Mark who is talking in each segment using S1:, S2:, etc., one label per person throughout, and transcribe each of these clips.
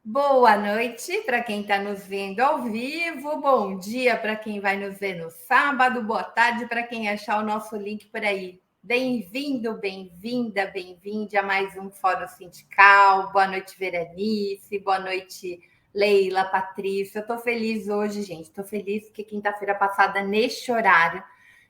S1: Boa noite para quem está nos vendo ao vivo, bom dia para quem vai nos ver no sábado, boa tarde para quem achar o nosso link por aí. Bem-vindo, bem-vinda, bem-vinde a mais um Fórum Sindical. Boa noite, Veranice, boa noite, Leila, Patrícia. Eu estou feliz hoje, gente, estou feliz porque quinta-feira passada, neste horário,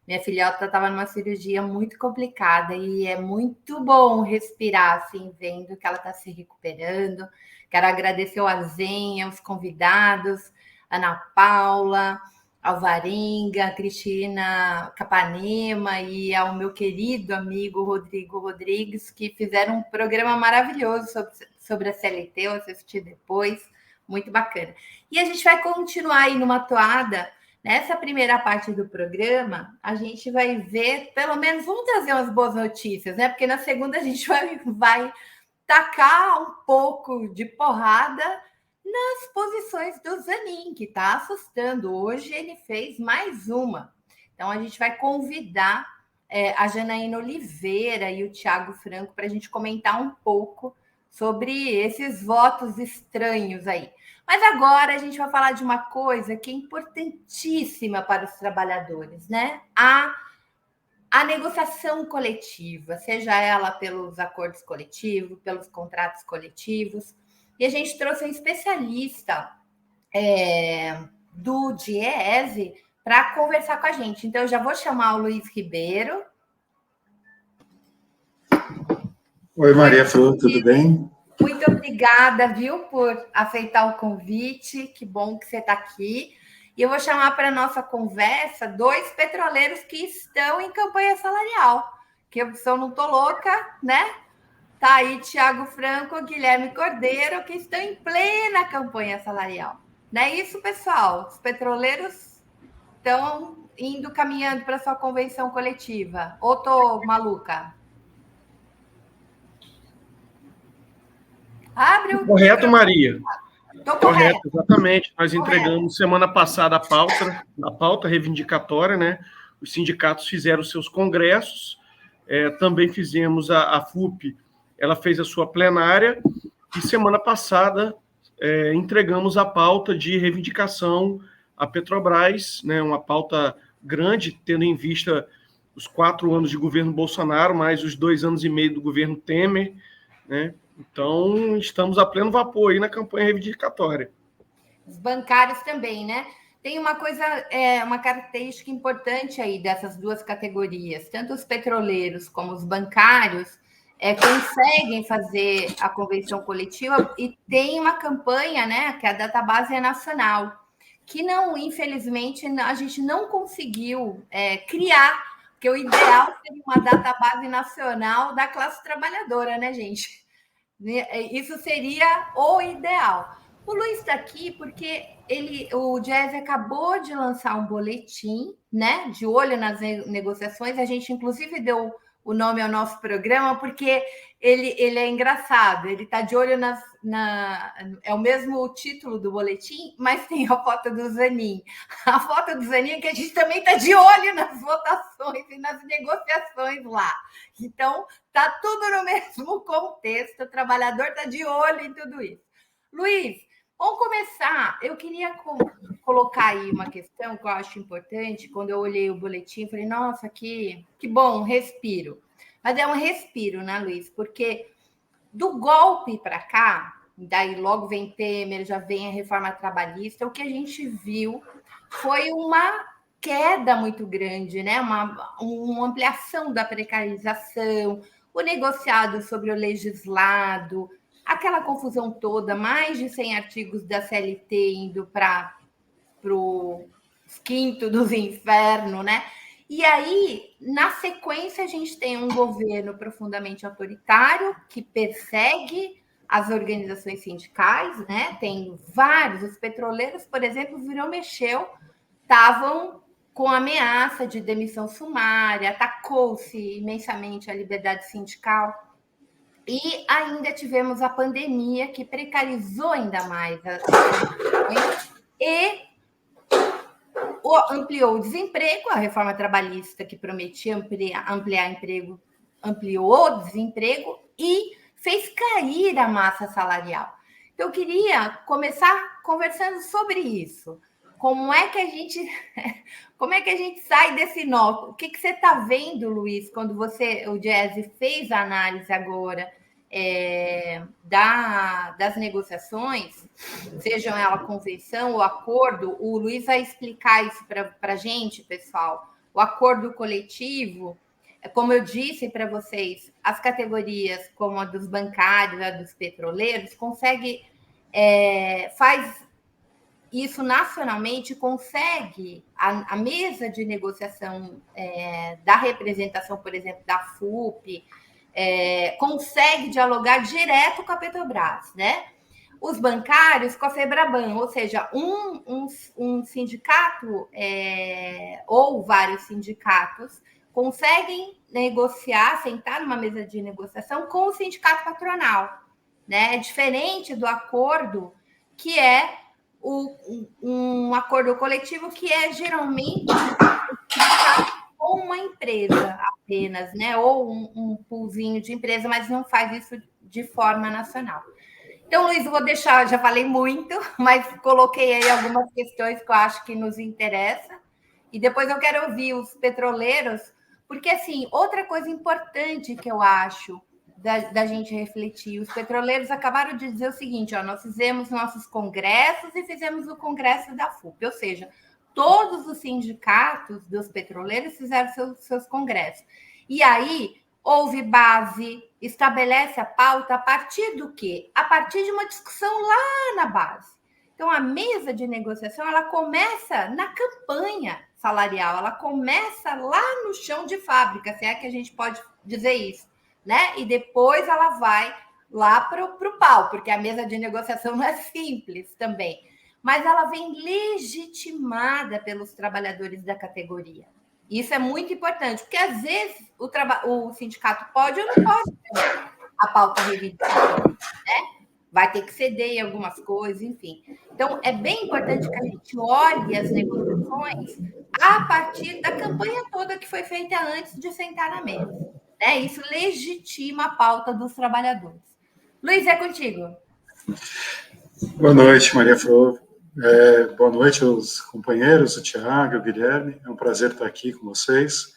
S1: minha filhota estava numa cirurgia muito complicada e é muito bom respirar, assim, vendo que ela está se recuperando. Quero agradecer ao Azenha, os convidados, Ana Paula, Alvarenga, Cristina Capanema e ao meu querido amigo Rodrigo Rodrigues, que fizeram um programa maravilhoso sobre a CLT, eu assisti depois, muito bacana. E a gente vai continuar aí numa toada. Nessa primeira parte do programa, a gente vai ver, pelo menos, vamos trazer umas boas notícias, né? Porque na segunda a gente vai tacar um pouco de porrada nas posições do Zanin, que está assustando. Hoje ele fez mais uma. Então a gente vai convidar a Janaína Oliveira e o Thiago Franco para a gente comentar um pouco sobre esses votos estranhos aí. Mas agora a gente vai falar de uma coisa que é importantíssima para os trabalhadores, né? A negociação coletiva, seja ela pelos acordos coletivos, pelos contratos coletivos. E a gente trouxe um especialista do DIEESE para conversar com a gente. Então, eu já vou chamar o Luiz Ribeiro.
S2: Oi, Maria Flor, tudo bem?
S1: Muito obrigada, viu, por aceitar o convite. Que bom que você está aqui. E eu vou chamar para a nossa conversa 2 petroleiros que estão em campanha salarial. Que eu não estou louca, né? Tá aí Thiago Franco, Guilherme Cordeiro, que estão em plena campanha salarial. Não é isso, pessoal? Os petroleiros estão caminhando para sua convenção coletiva. Ou tô maluca? Abre o...
S3: Correto, Maria.
S1: Tô correto,
S3: exatamente. Nós entregamos semana passada a pauta reivindicatória, né? Os sindicatos fizeram seus congressos, também fizemos a FUP, ela fez a sua plenária, e semana passada entregamos a pauta de reivindicação à Petrobras, né? Uma pauta grande, tendo em vista os 4 anos de governo Bolsonaro, mais os 2 anos e meio do governo Temer, né? Então, estamos a pleno vapor aí na campanha reivindicatória.
S1: Os bancários também, né? Tem uma coisa, uma característica importante aí dessas 2 categorias, tanto os petroleiros como os bancários conseguem fazer a convenção coletiva e tem uma campanha, né? Que a database é nacional, que não, infelizmente, a gente não conseguiu criar, porque o ideal seria uma database nacional da classe trabalhadora, né, gente? Isso seria o ideal. O Luiz está aqui porque o Jazz acabou de lançar um boletim, né? De olho nas negociações. A gente, inclusive, deu o nome ao nosso programa porque ele é engraçado. Ele está de olho é o mesmo título do boletim, mas tem a foto do Zanin. A foto do Zanin é que a gente também está de olho nas votações e nas negociações lá. Então, está tudo no mesmo contexto. O trabalhador está de olho em tudo isso. Luiz, vamos começar. Eu queria colocar aí uma questão que eu acho importante. Quando eu olhei o boletim, falei, nossa, que bom, respiro. Mas é um respiro, né, Luiz? Porque do golpe para cá, daí logo vem Temer, já vem a reforma trabalhista, o que a gente viu foi uma queda muito grande, né? Uma ampliação da precarização, o negociado sobre o legislado, aquela confusão toda, mais de 100 artigos da CLT indo para o quinto dos infernos, né? E aí, na sequência, a gente tem um governo profundamente autoritário que persegue as organizações sindicais, né? Tem vários, os petroleiros, por exemplo, mexeu, estavam com ameaça de demissão sumária, atacou-se imensamente a liberdade sindical. E ainda tivemos a pandemia, que precarizou ainda mais e ampliou o desemprego, a reforma trabalhista que prometia ampliar emprego, ampliou o desemprego e fez cair a massa salarial. Então, eu queria começar conversando sobre isso. Como é que a gente sai desse nó? O que você está vendo, Luiz, quando o Diese fez a análise agora das negociações, sejam ela convenção ou acordo? O Luiz vai explicar isso para a gente, pessoal. O acordo coletivo, como eu disse para vocês, as categorias como a dos bancários, a dos petroleiros, faz isso nacionalmente, consegue a mesa de negociação da representação, por exemplo, da FUP, consegue dialogar direto com a Petrobras, né? Os bancários com a Febraban, ou seja, um sindicato ou vários sindicatos conseguem negociar, sentar numa mesa de negociação com o sindicato patronal, né? É diferente do acordo que é um acordo coletivo que é geralmente com uma empresa apenas, né? Ou um poolzinho de empresa, mas não faz isso de forma nacional. Então, Luiz, eu vou deixar, já falei muito, mas coloquei aí algumas questões que eu acho que nos interessam. E depois eu quero ouvir os petroleiros, porque, assim, outra coisa importante que eu acho da gente refletir, os petroleiros acabaram de dizer o seguinte, ó, nós fizemos nossos congressos e fizemos o congresso da FUP, ou seja, todos os sindicatos dos petroleiros fizeram seus congressos. E aí, houve base, estabelece a pauta a partir do quê? A partir de uma discussão lá na base. Então, a mesa de negociação, ela começa na campanha salarial, ela começa lá no chão de fábrica, se é que a gente pode dizer isso, né? E depois ela vai lá para o pau, porque a mesa de negociação não é simples também, mas ela vem legitimada pelos trabalhadores da categoria. Isso é muito importante, porque às vezes o sindicato pode ou não pode a pauta reivindicada, né? Vai ter que ceder em algumas coisas, enfim. Então, é bem importante que a gente olhe as negociações a partir da campanha toda que foi feita antes de sentar na mesa, né? Isso legitima a pauta dos trabalhadores. Luiz, é contigo.
S2: Boa noite, Maria Flor. Boa noite aos companheiros, o Tiago, o Guilherme. É um prazer estar aqui com vocês.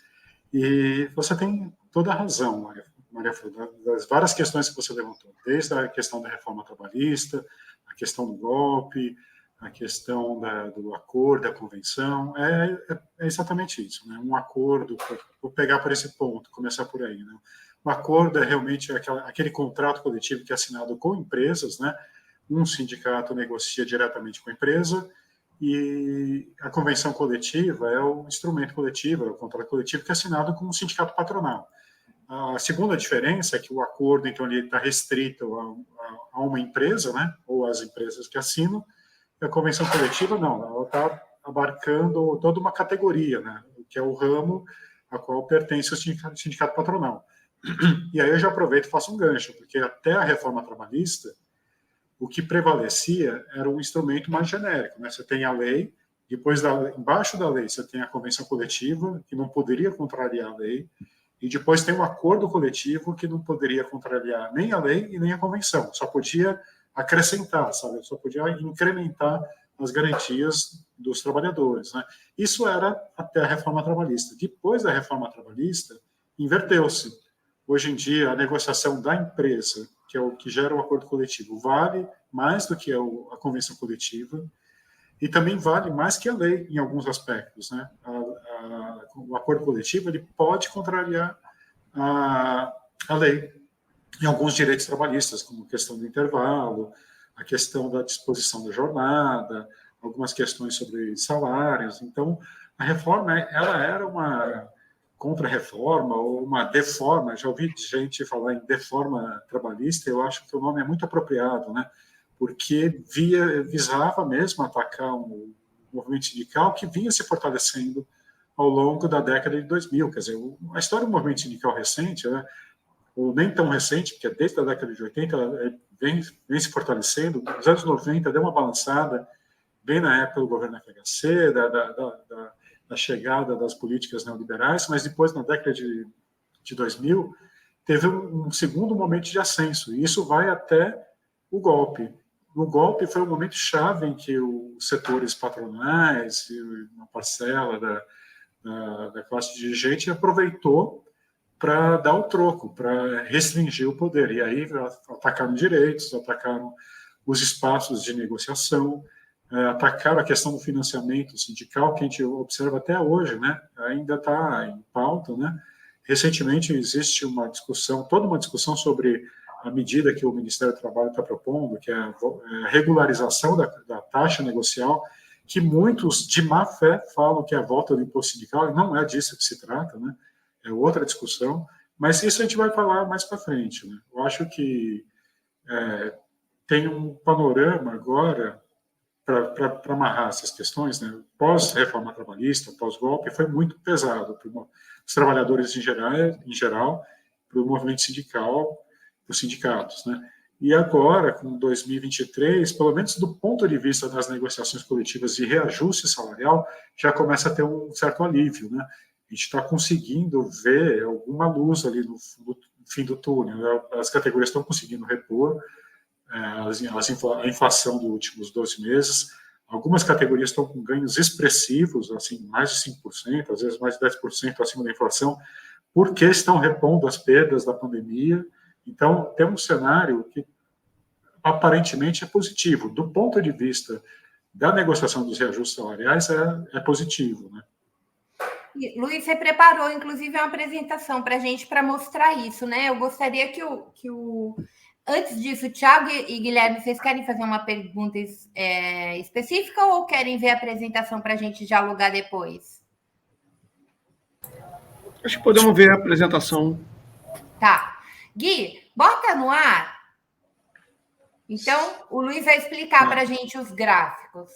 S2: E você tem toda a razão, Maria Flor, das várias questões que você levantou, desde a questão da reforma trabalhista, a questão do golpe, a questão do acordo, da convenção, é exatamente isso, né? Um acordo, vou pegar por esse ponto, começar por aí, né? Um acordo é realmente aquele contrato coletivo que é assinado com empresas, né? Um sindicato negocia diretamente com a empresa e a convenção coletiva é o instrumento coletivo, é o contrato coletivo que é assinado com o sindicato patronal. A segunda diferença é que o acordo, então, ele está restrito a uma empresa, né, ou às empresas que assinam, e a convenção coletiva, não, ela está abarcando toda uma categoria, né, que é o ramo a qual pertence o sindicato patronal. E aí eu já aproveito e faço um gancho, porque até a reforma trabalhista, o que prevalecia era um instrumento mais genérico, né? Você tem a lei, depois embaixo da lei você tem a convenção coletiva, que não poderia contrariar a lei, e depois tem um acordo coletivo que não poderia contrariar nem a lei e nem a convenção, só podia acrescentar, sabe? Só podia incrementar as garantias dos trabalhadores, né? Isso era até a reforma trabalhista. Depois da reforma trabalhista, inverteu-se. Hoje em dia, a negociação da empresa, que é o que gera o acordo coletivo, vale mais do que a convenção coletiva e também vale mais que a lei em alguns aspectos, né? O acordo coletivo ele pode contrariar a lei em alguns direitos trabalhistas, como a questão do intervalo, a questão da disposição da jornada, algumas questões sobre salários. Então, a reforma ela era uma contra-reforma ou uma deforma, já ouvi gente falar em deforma trabalhista, eu acho que o nome é muito apropriado, né? Porque visava mesmo atacar um movimento sindical que vinha se fortalecendo ao longo da década de 2000, quer dizer, a história do movimento sindical recente, né, ou nem tão recente, porque desde a década de 80 vem se fortalecendo, nos anos 90 deu uma balançada, bem na época do governo FHC, da chegada das políticas neoliberais, mas depois, na década de 2000, teve um segundo momento de ascenso, e isso vai até o golpe. no golpe foi um momento chave em que os setores patronais e uma parcela da classe dirigente aproveitou para dar o troco, para restringir o poder. E aí atacaram direitos, atacaram os espaços de negociação, atacaram a questão do financiamento sindical, que a gente observa até hoje, né? Ainda está em pauta, né? Recentemente existe uma discussão, toda uma discussão sobre a medida que o Ministério do Trabalho está propondo, que é a regularização da taxa negocial, que muitos de má fé falam que é a volta do imposto sindical, e não é disso que se trata, né? É outra discussão, mas isso a gente vai falar mais para frente, né? Eu acho que tem um panorama agora para amarrar essas questões, né? Pós-reforma trabalhista, pós-golpe, foi muito pesado para os trabalhadores em geral, para o movimento sindical, para os sindicatos, né? E agora, com 2023, pelo menos do ponto de vista das negociações coletivas de reajuste salarial, já começa a ter um certo alívio, né? A gente está conseguindo ver alguma luz ali no fim do túnel. As categorias estão conseguindo repor a inflação dos últimos 12 meses. Algumas categorias estão com ganhos expressivos, assim, mais de 5%, às vezes mais de 10% acima da inflação, porque estão repondo as perdas da pandemia. Então, tem um cenário que aparentemente é positivo. Do ponto de vista da negociação dos reajustes salariais, é positivo, né?
S1: Luiz, você preparou, inclusive, uma apresentação para a gente para mostrar isso, né? Eu gostaria que Antes disso, Thiago e Guilherme, vocês querem fazer uma pergunta específica ou querem ver a apresentação para a gente dialogar depois?
S3: Acho que podemos ver a apresentação.
S1: Tá. Gui, bota no ar. Então, o Luiz vai explicar para a gente os gráficos.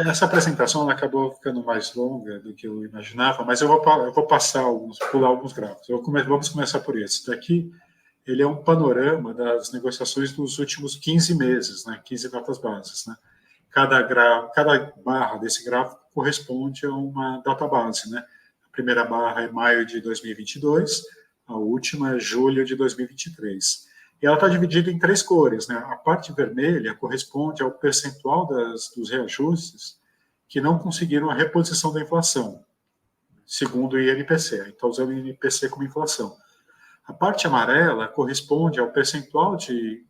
S2: Essa apresentação ela acabou ficando mais longa do que eu imaginava, mas eu vou pular alguns gráficos. Vamos começar por esse. Daqui, ele é um panorama das negociações dos últimos 15 meses, né? 15 datas bases, né? Cada barra desse gráfico corresponde a uma data base, né? A primeira barra é maio de 2022, a última é julho de 2023. E ela está dividida em 3 cores, né? A parte vermelha corresponde ao percentual dos reajustes que não conseguiram a reposição da inflação, segundo o INPC. Então, usando o INPC como inflação. A parte amarela corresponde ao percentual de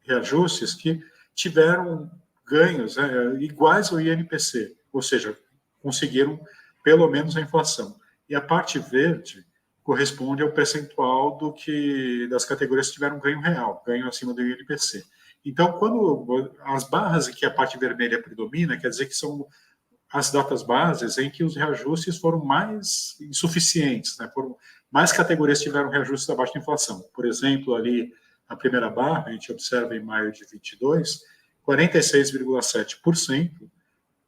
S2: reajustes que tiveram ganhos iguais ao INPC, ou seja, conseguiram pelo menos a inflação. E a parte verde corresponde ao percentual das categorias que tiveram ganho real, ganho acima do INPC. Então, quando as barras em que a parte vermelha predomina, quer dizer que são as datas bases em que os reajustes foram mais insuficientes, né? Mais categorias tiveram reajustes abaixo da inflação. Por exemplo, ali, a primeira barra, a gente observa em maio de 22, 46,7%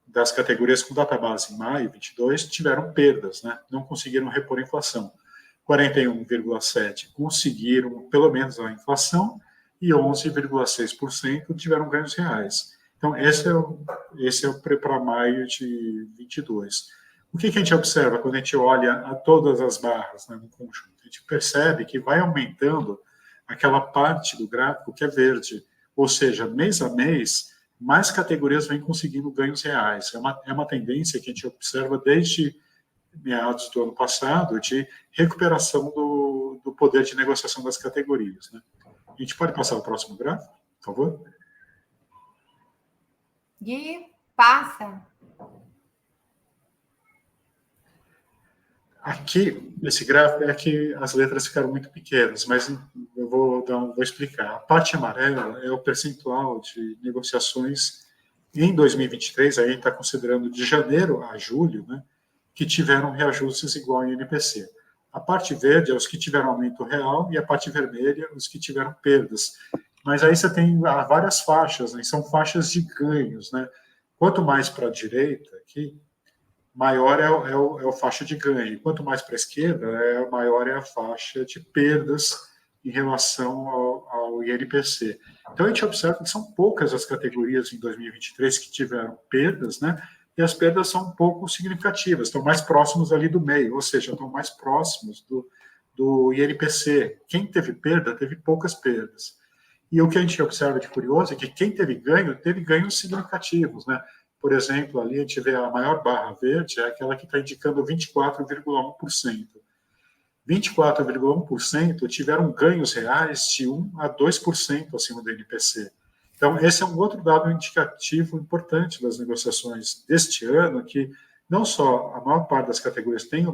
S2: das categorias com data base em maio de 22 tiveram perdas, né? Não conseguiram repor a inflação. 41,7% conseguiram pelo menos a inflação e 11,6% tiveram ganhos reais. Então, esse é para maio de 22. O que a gente observa quando a gente olha a todas as barras, né, no conjunto? A gente percebe que vai aumentando aquela parte do gráfico que é verde, ou seja, mês a mês, mais categorias vêm conseguindo ganhos reais. É uma tendência que a gente observa desde meados do ano passado, de recuperação do poder de negociação das categorias, né? A gente pode passar o próximo gráfico, por favor?
S1: Gui, passa.
S2: Aqui, nesse gráfico, é que as letras ficaram muito pequenas, mas eu vou explicar. A parte amarela é o percentual de negociações em 2023, aí a gente está considerando de janeiro a julho, né, que tiveram reajustes igual ao INPC. A parte verde é os que tiveram aumento real e a parte vermelha os que tiveram perdas. Mas aí você tem várias faixas, né? São faixas de ganhos, né? Quanto mais para a direita, aqui, maior é o faixa de ganho. Quanto mais para a esquerda, maior é a faixa de perdas em relação ao INPC. Então, a gente observa que são poucas as categorias em 2023 que tiveram perdas, né? E as perdas são um pouco significativas, estão mais próximos ali do meio, ou seja, estão mais próximos do INPC. Quem teve perda, teve poucas perdas. E o que a gente observa de curioso é que quem teve ganhos significativos, né? Por exemplo, ali a gente vê a maior barra verde, é aquela que está indicando 24,1%. 24,1% tiveram ganhos reais de 1 a 2% acima do INPC. Então, esse é um outro dado indicativo importante das negociações deste ano, que não só a maior parte das categorias vem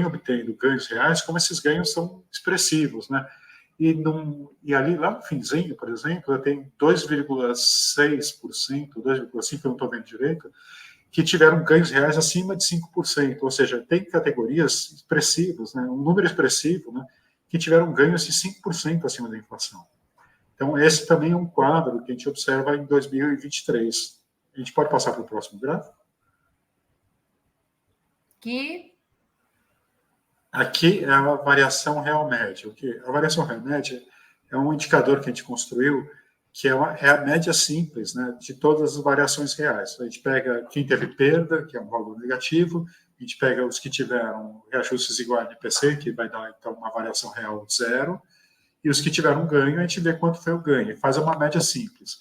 S2: obtendo ganhos reais, como esses ganhos são expressivos, né? E ali, lá no finzinho, por exemplo, eu tenho 2,6%, 2,5%, eu não estou vendo direito, que tiveram ganhos reais acima de 5%, ou seja, tem categorias expressivas, né, um número expressivo, né, que tiveram ganhos de 5% acima da inflação. Então, esse também é um quadro que a gente observa em 2023. A gente pode passar para o próximo gráfico? Aqui é a variação real média. A variação real média é um indicador que a gente construiu que é a média simples, né, de todas as variações reais. A gente pega quem teve perda, que é um valor negativo, a gente pega os que tiveram reajustes iguais ao IPC, que vai dar, então, uma variação real de 0, e os que tiveram ganho, a gente vê quanto foi o ganho, faz uma média simples.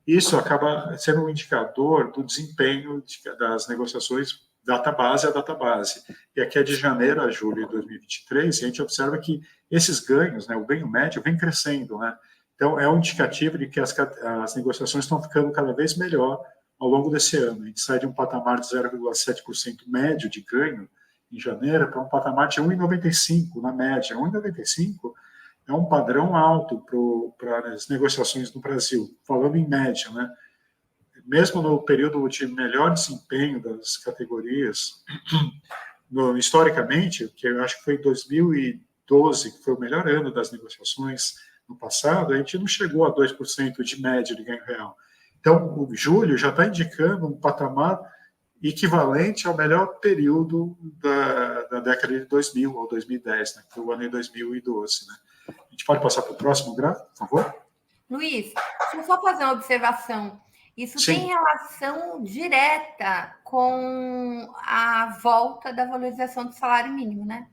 S2: Isso acaba sendo um indicador do desempenho das negociações data base a data base. E aqui é de janeiro a julho de 2023, e a gente observa que esses ganhos, né, o ganho médio, vem crescendo, né? Então, é um indicativo de que as negociações estão ficando cada vez melhor ao longo desse ano. A gente sai de um patamar de 0,7% médio de ganho em janeiro para um patamar de 1,95% na média. 1,95% é um padrão alto para as negociações no Brasil, falando em média, né? Mesmo no período de melhor desempenho das categorias, historicamente, que eu acho que foi 2012, que foi o melhor ano das negociações no passado, a gente não chegou a 2% de média de ganho real. Então, o julho já está indicando um patamar equivalente ao melhor período da década de 2000 ou 2010, né, que foi o ano de 2012. Né? A gente pode passar para o próximo gráfico, por favor?
S1: Luiz, deixa eu só fazer uma observação. Isso
S2: Sim.
S1: tem relação direta com a volta da valorização do salário mínimo, né?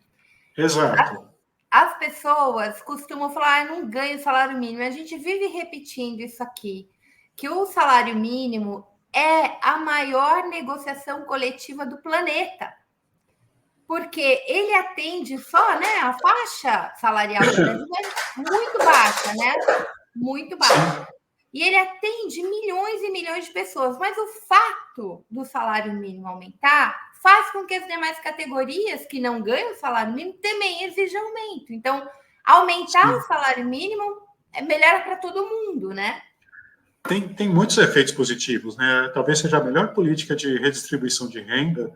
S2: Exato.
S1: As pessoas costumam falar, eu não ganho salário mínimo. A gente vive repetindo isso aqui, que o salário mínimo é a maior negociação coletiva do planeta. Porque ele atende só, né? A faixa salarial do Brasil é muito baixa, né? Muito baixa. E ele atende milhões e milhões de pessoas. Mas o fato do salário mínimo aumentar faz com que as demais categorias que não ganham salário mínimo também exijam aumento. Então, aumentar o salário mínimo é melhor para todo mundo, né?
S2: Tem muitos efeitos positivos, né? Talvez seja a melhor política de redistribuição de renda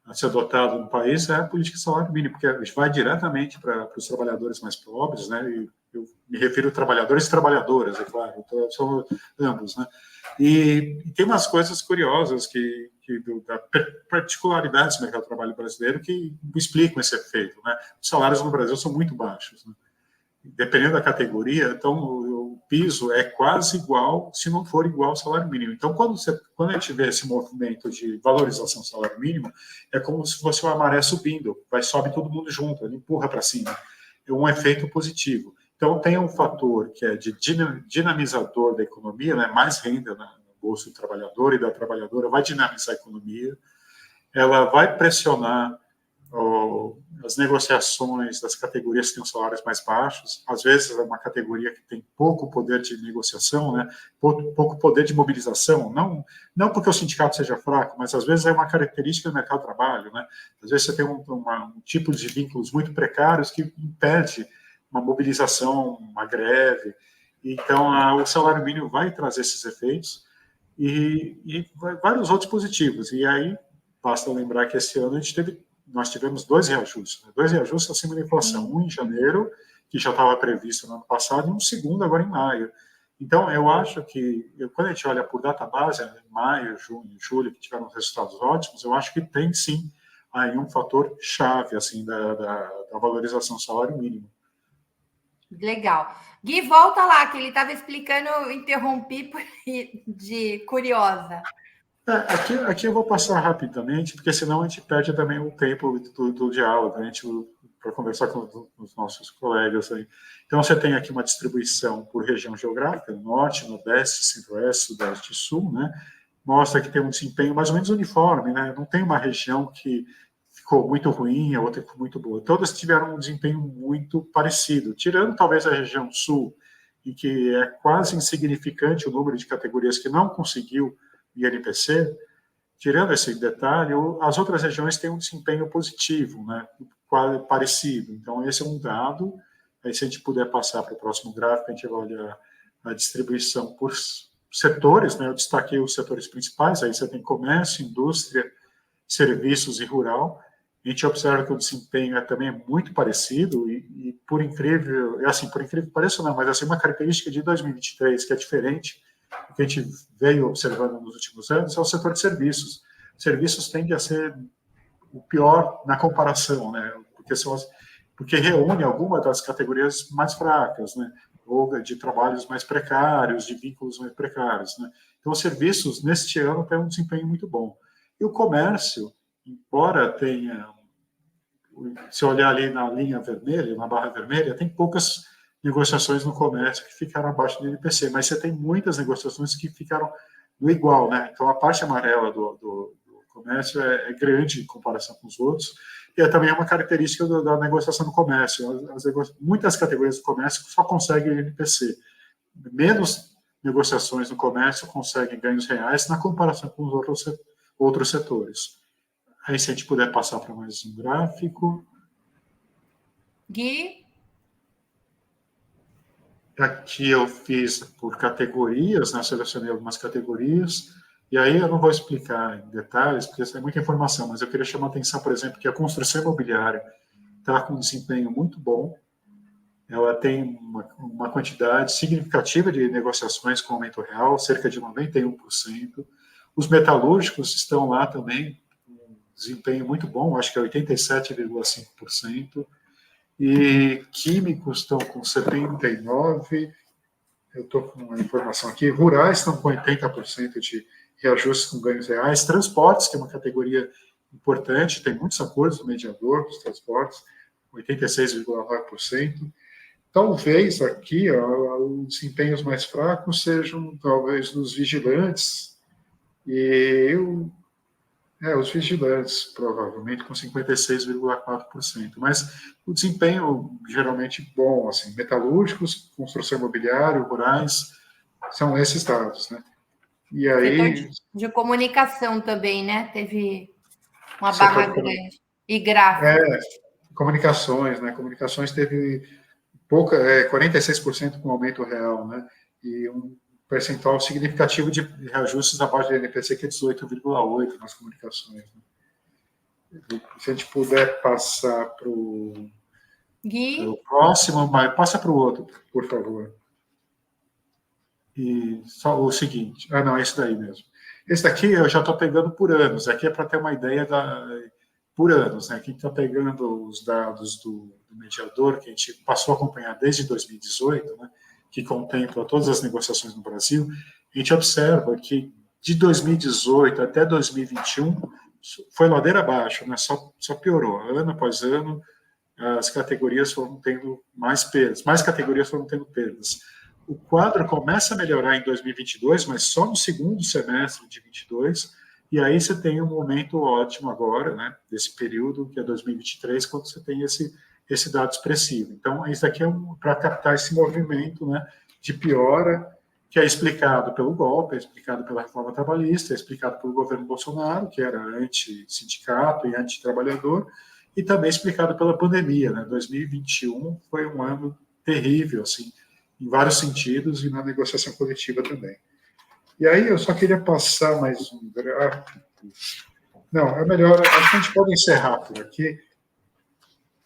S2: a ser adotada no país é a política de salário mínimo, porque vai diretamente para os trabalhadores mais pobres, né? E eu me refiro a trabalhadores e trabalhadoras, é claro, então, são ambos, né? E tem umas coisas curiosas da particularidades do mercado de trabalho brasileiro que explicam esse efeito, né? Os salários no Brasil são muito baixos, né? Dependendo da categoria, então o piso é quase igual, se não for igual ao salário mínimo. Então, quando a gente vê esse movimento de valorização do salário mínimo, é como se fosse uma maré subindo, sobe todo mundo junto, ele empurra para cima. É um efeito positivo. Então, tem um fator que é de dinamizador da economia, né? Mais renda no bolso do trabalhador e da trabalhadora, vai dinamizar a economia, ela vai pressionar as negociações das categorias que têm salários mais baixos. Às vezes é uma categoria que tem pouco poder de negociação, né? pouco poder de mobilização, não porque o sindicato seja fraco, mas às vezes é uma característica do mercado de trabalho, né? Às vezes você tem um tipo de vínculos muito precários que impede uma mobilização, uma greve. Então, o salário mínimo vai trazer esses efeitos e vários outros positivos. E aí, basta lembrar que esse ano nós tivemos dois reajustes acima da inflação. Um em janeiro, que já estava previsto no ano passado, e um segundo agora em maio. Então, eu acho que, quando a gente olha por data base, em maio, junho, julho, que tiveram resultados ótimos, eu acho que tem, sim, aí um fator chave assim, da valorização do salário mínimo.
S1: Legal. Gui, volta lá, que ele estava explicando, eu interrompi de curiosa.
S2: Aqui eu vou passar rapidamente, porque senão a gente perde também o tempo do diálogo. A gente para conversar com os nossos colegas aí. Então, você tem aqui uma distribuição por região geográfica, norte, nordeste, centro-oeste, sudeste e sul, né? Mostra que tem um desempenho mais ou menos uniforme, né? Não tem uma região que ficou muito ruim, a outra ficou muito boa. Todas tiveram um desempenho muito parecido, tirando talvez a região sul, em que é quase insignificante o número de categorias que não conseguiu o INPC. Tirando esse detalhe, as outras regiões têm um desempenho positivo, né? Quase parecido. Então, esse é um dado. Aí, se a gente puder passar para o próximo gráfico, a gente vai olhar a distribuição por setores, né? Eu destaquei os setores principais. Aí você tem comércio, indústria, serviços e rural. A gente observa que o desempenho também é muito parecido e por incrível que pareça, não, mas assim, uma característica de 2023 que é diferente do que a gente veio observando nos últimos anos é o setor de serviços. Serviços tende a ser o pior na comparação, né? Porque reúne algumas das categorias mais fracas, né? Ou de trabalhos mais precários, de vínculos mais precários, né? Então, os serviços, neste ano, têm um desempenho muito bom. E o comércio, embora tenha, se olhar ali na linha vermelha, na barra vermelha, tem poucas negociações no comércio que ficaram abaixo do INPC, mas você tem muitas negociações que ficaram no igual, né? Então, a parte amarela do comércio é grande em comparação com os outros, e também é uma característica da negociação no comércio. Muitas categorias do comércio só conseguem INPC. Menos negociações no comércio conseguem ganhos reais na comparação com os outros setores. Aí, se a gente puder passar para mais um gráfico.
S1: Gui?
S2: Aqui eu fiz por categorias, né? Selecionei algumas categorias, e aí eu não vou explicar em detalhes, porque isso é muita informação, mas eu queria chamar a atenção, por exemplo, que a construção imobiliária está com um desempenho muito bom, ela tem uma quantidade significativa de negociações com aumento real, cerca de 91%. Os metalúrgicos estão lá também, um desempenho muito bom, acho que é 87,5%. E químicos estão com 79%. Eu estou com uma informação aqui. Rurais estão com 80% de reajustes com ganhos reais. Transportes, que é uma categoria importante, tem muitos acordos do mediador dos transportes, 86,9%. Talvez aqui os desempenhos mais fracos sejam, talvez, dos vigilantes, os vigilantes, provavelmente, com 56,4%. Mas o desempenho, geralmente, bom, assim, metalúrgicos, construção imobiliária, rurais, são esses dados, né? E aí...
S1: De comunicação também, né? Teve uma barra grande. E gráfico.
S2: Comunicações, né? Comunicações teve 46% com aumento real, né? E um percentual significativo de reajustes abaixo do INPC, que é 18,8% nas comunicações. Né? Se a gente puder passar para o próximo, mas passa para o outro, por favor. E só o seguinte, não, é esse daí mesmo. Esse daqui eu já estou pegando por anos, aqui é para ter uma ideia por anos, né? Aqui está pegando os dados do mediador, que a gente passou a acompanhar desde 2018, né? Que contempla todas as negociações no Brasil. A gente observa que de 2018 até 2021 foi ladeira abaixo, né? Só piorou, ano após ano, as categorias foram tendo mais perdas, mais categorias foram tendo perdas. O quadro começa a melhorar em 2022, mas só no segundo semestre de 2022, e aí você tem um momento ótimo agora, né, desse período, que é 2023, quando você tem esse dado expressivo. Então, isso aqui é para captar esse movimento, né, de piora, que é explicado pelo golpe, é explicado pela reforma trabalhista, é explicado pelo governo Bolsonaro, que era anti-sindicato e anti-trabalhador, e também explicado pela pandemia, né? 2021 foi um ano terrível, assim, em vários sentidos, e na negociação coletiva também. E aí eu só queria passar mais um gráfico. Não, é melhor, acho que a gente pode encerrar por aqui.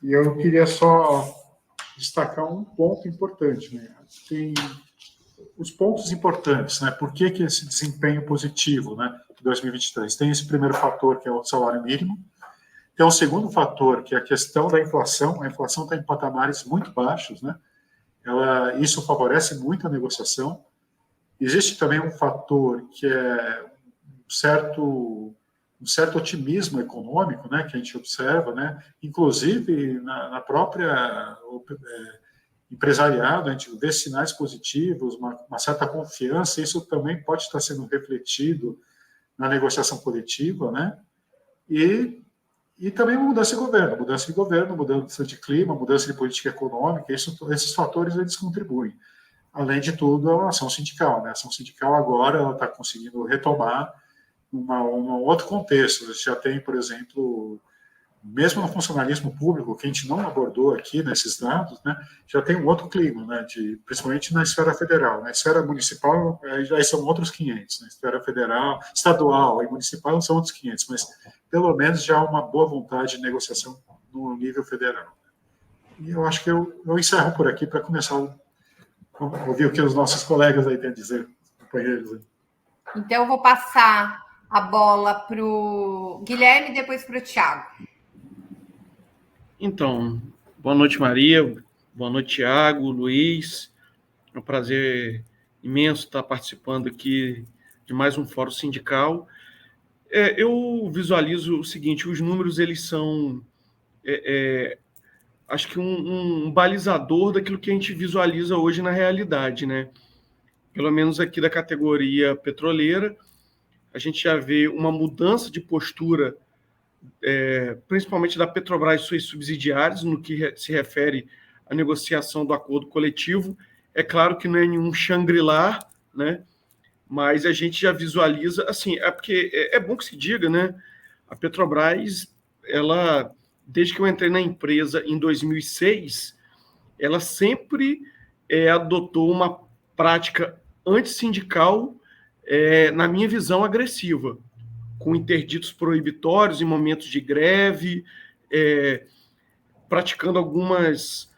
S2: E eu queria só destacar um ponto importante, né? Tem os pontos importantes, né? Por que esse desempenho positivo, né, de 2023? Tem esse primeiro fator, que é o salário mínimo. Tem um segundo fator, que é a questão da inflação. A inflação está em patamares muito baixos, né? Isso favorece muito a negociação. Existe também um fator que é um certo um certo otimismo econômico, né, que a gente observa, né, inclusive na própria empresariado, a gente vê sinais positivos, uma certa confiança, isso também pode estar sendo refletido na negociação coletiva, né, e também mudança de governo, mudança de clima, mudança de política econômica, esses fatores eles contribuem. Além de tudo, a ação sindical, né, a ação sindical agora ela está conseguindo retomar um outro contexto. Você já tem, por exemplo, mesmo no funcionalismo público, que a gente não abordou aqui nesses dados, né, já tem um outro clima, né, principalmente na esfera federal. Na esfera municipal, já são outros 500. Na esfera federal, estadual e municipal são outros 500, mas pelo menos já há uma boa vontade de negociação no nível federal. E eu acho que eu encerro por aqui para começar a ouvir o que os nossos colegas aí têm a dizer, companheiros.
S1: Então, eu vou passar a bola para o Guilherme e depois para o Thiago.
S3: Então, boa noite, Maria. Boa noite, Thiago, Luiz. É um prazer imenso estar participando aqui de mais um fórum sindical. Eu visualizo o seguinte, os números, eles são, acho que um balizador daquilo que a gente visualiza hoje na realidade, né? Pelo menos aqui da categoria petroleira, a gente já vê uma mudança de postura, principalmente da Petrobras e suas subsidiárias, no que se refere à negociação do acordo coletivo. É claro que não é nenhum Shangri-La, né? Mas a gente já visualiza, assim, porque é bom que se diga, né? A Petrobras, ela, desde que eu entrei na empresa em 2006, ela sempre adotou uma prática antissindical, na minha visão, agressiva, com interditos proibitórios em momentos de greve, praticando algumas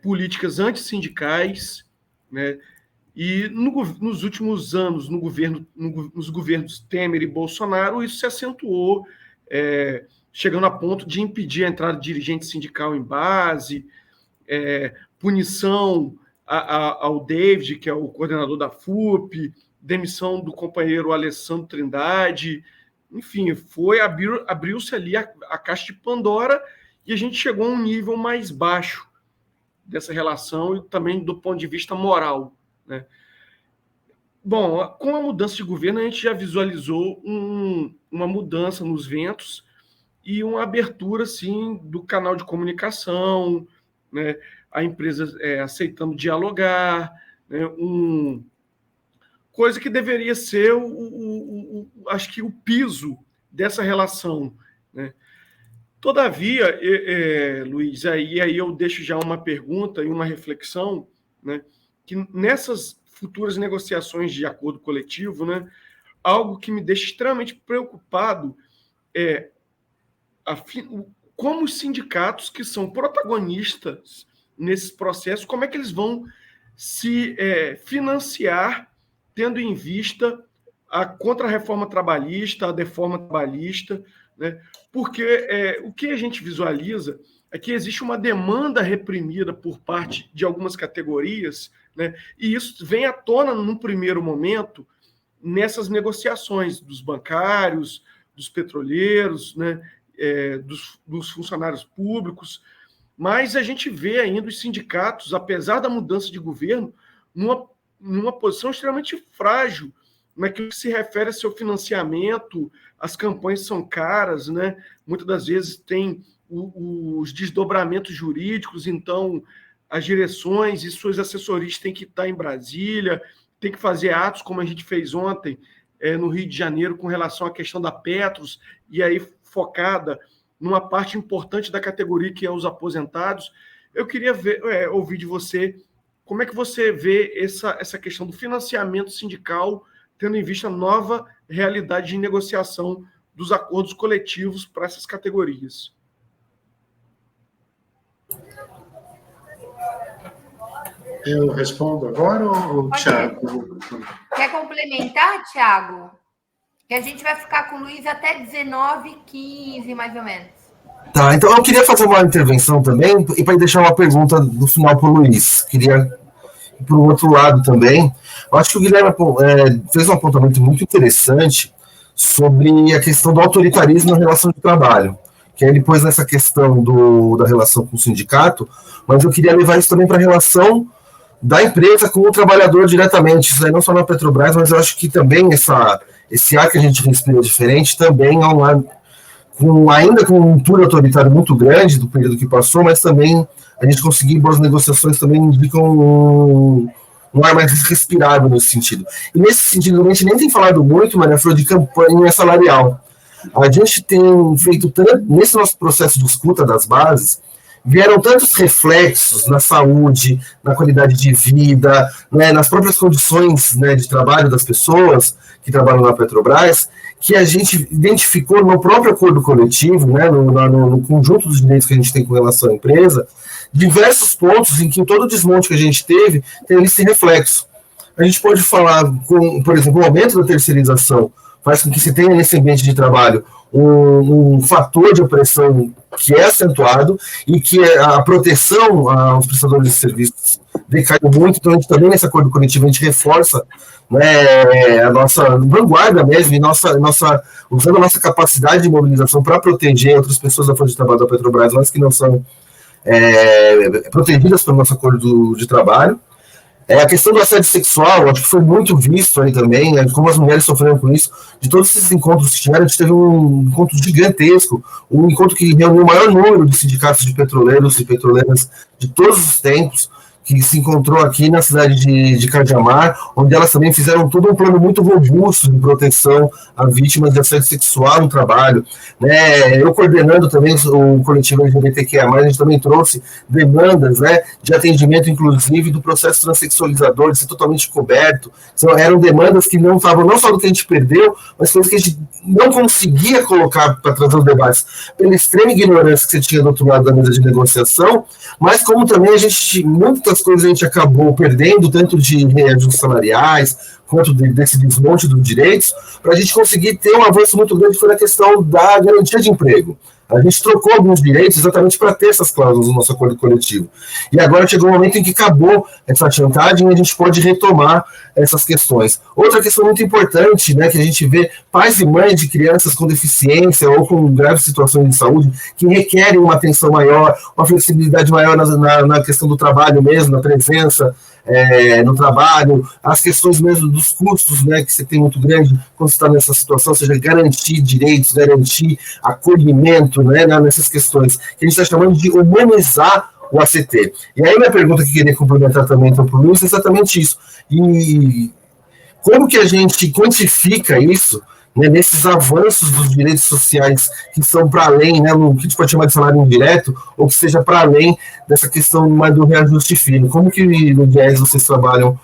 S3: políticas antissindicais, né? E nos últimos anos, nos governos Temer e Bolsonaro, isso se acentuou, chegando a ponto de impedir a entrada de dirigente sindical em base, punição ao David, que é o coordenador da FUP, demissão do companheiro Alessandro Trindade, enfim, abriu-se ali a caixa de Pandora e a gente chegou a um nível mais baixo dessa relação e também do ponto de vista moral, né? Bom, com a mudança de governo, a gente já visualizou uma mudança nos ventos e uma abertura, assim, do canal de comunicação, né? A empresa aceitando dialogar, né? Coisa que deveria ser, acho que o piso dessa relação, né? Todavia, Luiz, aí eu deixo já uma pergunta e uma reflexão, né? Que nessas futuras negociações de acordo coletivo, né, algo que me deixa extremamente preocupado é como os sindicatos que são protagonistas nesses processos, como é que eles vão se financiar, tendo em vista a contra-reforma trabalhista, a deforma trabalhista, né? Porque o que a gente visualiza é que existe uma demanda reprimida por parte de algumas categorias, né? E isso vem à tona num primeiro momento nessas negociações dos bancários, dos petroleiros, né? Dos funcionários públicos, mas a gente vê ainda os sindicatos, apesar da mudança de governo, numa posição extremamente frágil naquilo que se refere a seu financiamento. As campanhas são caras, né? Muitas das vezes tem os desdobramentos jurídicos, então as direções e suas assessorias têm que estar em Brasília, tem que fazer atos, como a gente fez ontem no Rio de Janeiro, com relação à questão da Petros, e aí focada numa parte importante da categoria, que é os aposentados. Eu queria ouvir de você como é que você vê essa questão do financiamento sindical, tendo em vista a nova realidade de negociação dos acordos coletivos para essas categorias.
S2: Eu respondo agora ou o Thiago?
S1: Quer complementar, Thiago? Que a gente vai ficar com o Luiz até 19h15, mais ou menos.
S4: Tá, então eu queria fazer uma intervenção também e para deixar uma pergunta do final para o Luiz. Queria ir para o outro lado também. Eu acho que o Guilherme fez um apontamento muito interessante sobre a questão do autoritarismo na relação de trabalho, que aí ele pôs nessa questão da relação com o sindicato, mas eu queria levar isso também para a relação da empresa com o trabalhador diretamente, isso aí não só na Petrobras, mas eu acho que também esse ar que a gente respira diferente também é um ar ainda com um tour autoritário muito grande do período que passou, mas também a gente conseguir boas negociações também indicam um ar mais respirável nesse sentido. E nesse sentido, a gente nem tem falado muito, Maria Flor, de campanha salarial. A gente tem feito tanto, nesse nosso processo de escuta das bases, vieram tantos reflexos na saúde, na qualidade de vida, né, nas próprias condições, né, de trabalho das pessoas que trabalham na Petrobras, que a gente identificou no próprio acordo coletivo, né, no conjunto dos direitos que a gente tem com relação à empresa, diversos pontos em que todo o desmonte que a gente teve tem esse reflexo. A gente pode falar, por exemplo, o aumento da terceirização faz com que se tenha nesse ambiente de trabalho um fator de opressão que é acentuado e que a proteção aos prestadores de serviços decaiu muito, então a gente também nesse acordo coletivo a gente reforça, né, a nossa vanguarda mesmo, e usando a nossa capacidade de mobilização para proteger outras pessoas da força de trabalho da Petrobras, mas que não são protegidas pelo nosso acordo de trabalho. A questão do assédio sexual, acho que foi muito visto aí também, né, como as mulheres sofreram com isso. De todos esses encontros que tiveram, a gente teve um encontro gigantesco, um encontro que reuniu o maior número de sindicatos de petroleiros e petroleiras de todos os tempos, que se encontrou aqui na cidade de Cajamar, onde elas também fizeram todo um plano muito robusto de proteção a vítimas de assédio sexual no trabalho. Né? Eu coordenando também o coletivo LGBTQIA+, a gente também trouxe demandas, né, de atendimento, inclusive, do processo transexualizador, de ser totalmente coberto. Eram demandas que não estavam, não só do que a gente perdeu, mas coisas que a gente não conseguia colocar para trazer os debates, pela extrema ignorância que você tinha do outro lado da mesa de negociação, mas como também a gente, muitas coisas a gente acabou perdendo, tanto de reajustes salariais, quanto desse desmonte dos direitos, para a gente conseguir ter um avanço muito grande foi na questão da garantia de emprego. A gente trocou alguns direitos exatamente para ter essas cláusulas no nosso acordo coletivo. E agora chegou um momento em que acabou essa chantagem e a gente pode retomar essas questões. Outra questão muito importante, né, que a gente vê pais e mães de crianças com deficiência ou com graves situações de saúde que requerem uma atenção maior, uma flexibilidade maior na questão do trabalho mesmo, na presença no trabalho, as questões mesmo dos custos, né, que você tem muito grande quando você está nessa situação, ou seja, garantir direitos, garantir acolhimento, né, nessas questões, que a gente está chamando de humanizar o ACT. E aí minha pergunta que eu queria complementar também então, para o Luiz é exatamente isso. E como que a gente quantifica isso, né, nesses avanços dos direitos sociais que são para além, né, no que a gente pode chamar de salário indireto, ou que seja para além dessa questão mais do reajuste fino? Como que no DIEES vocês trabalham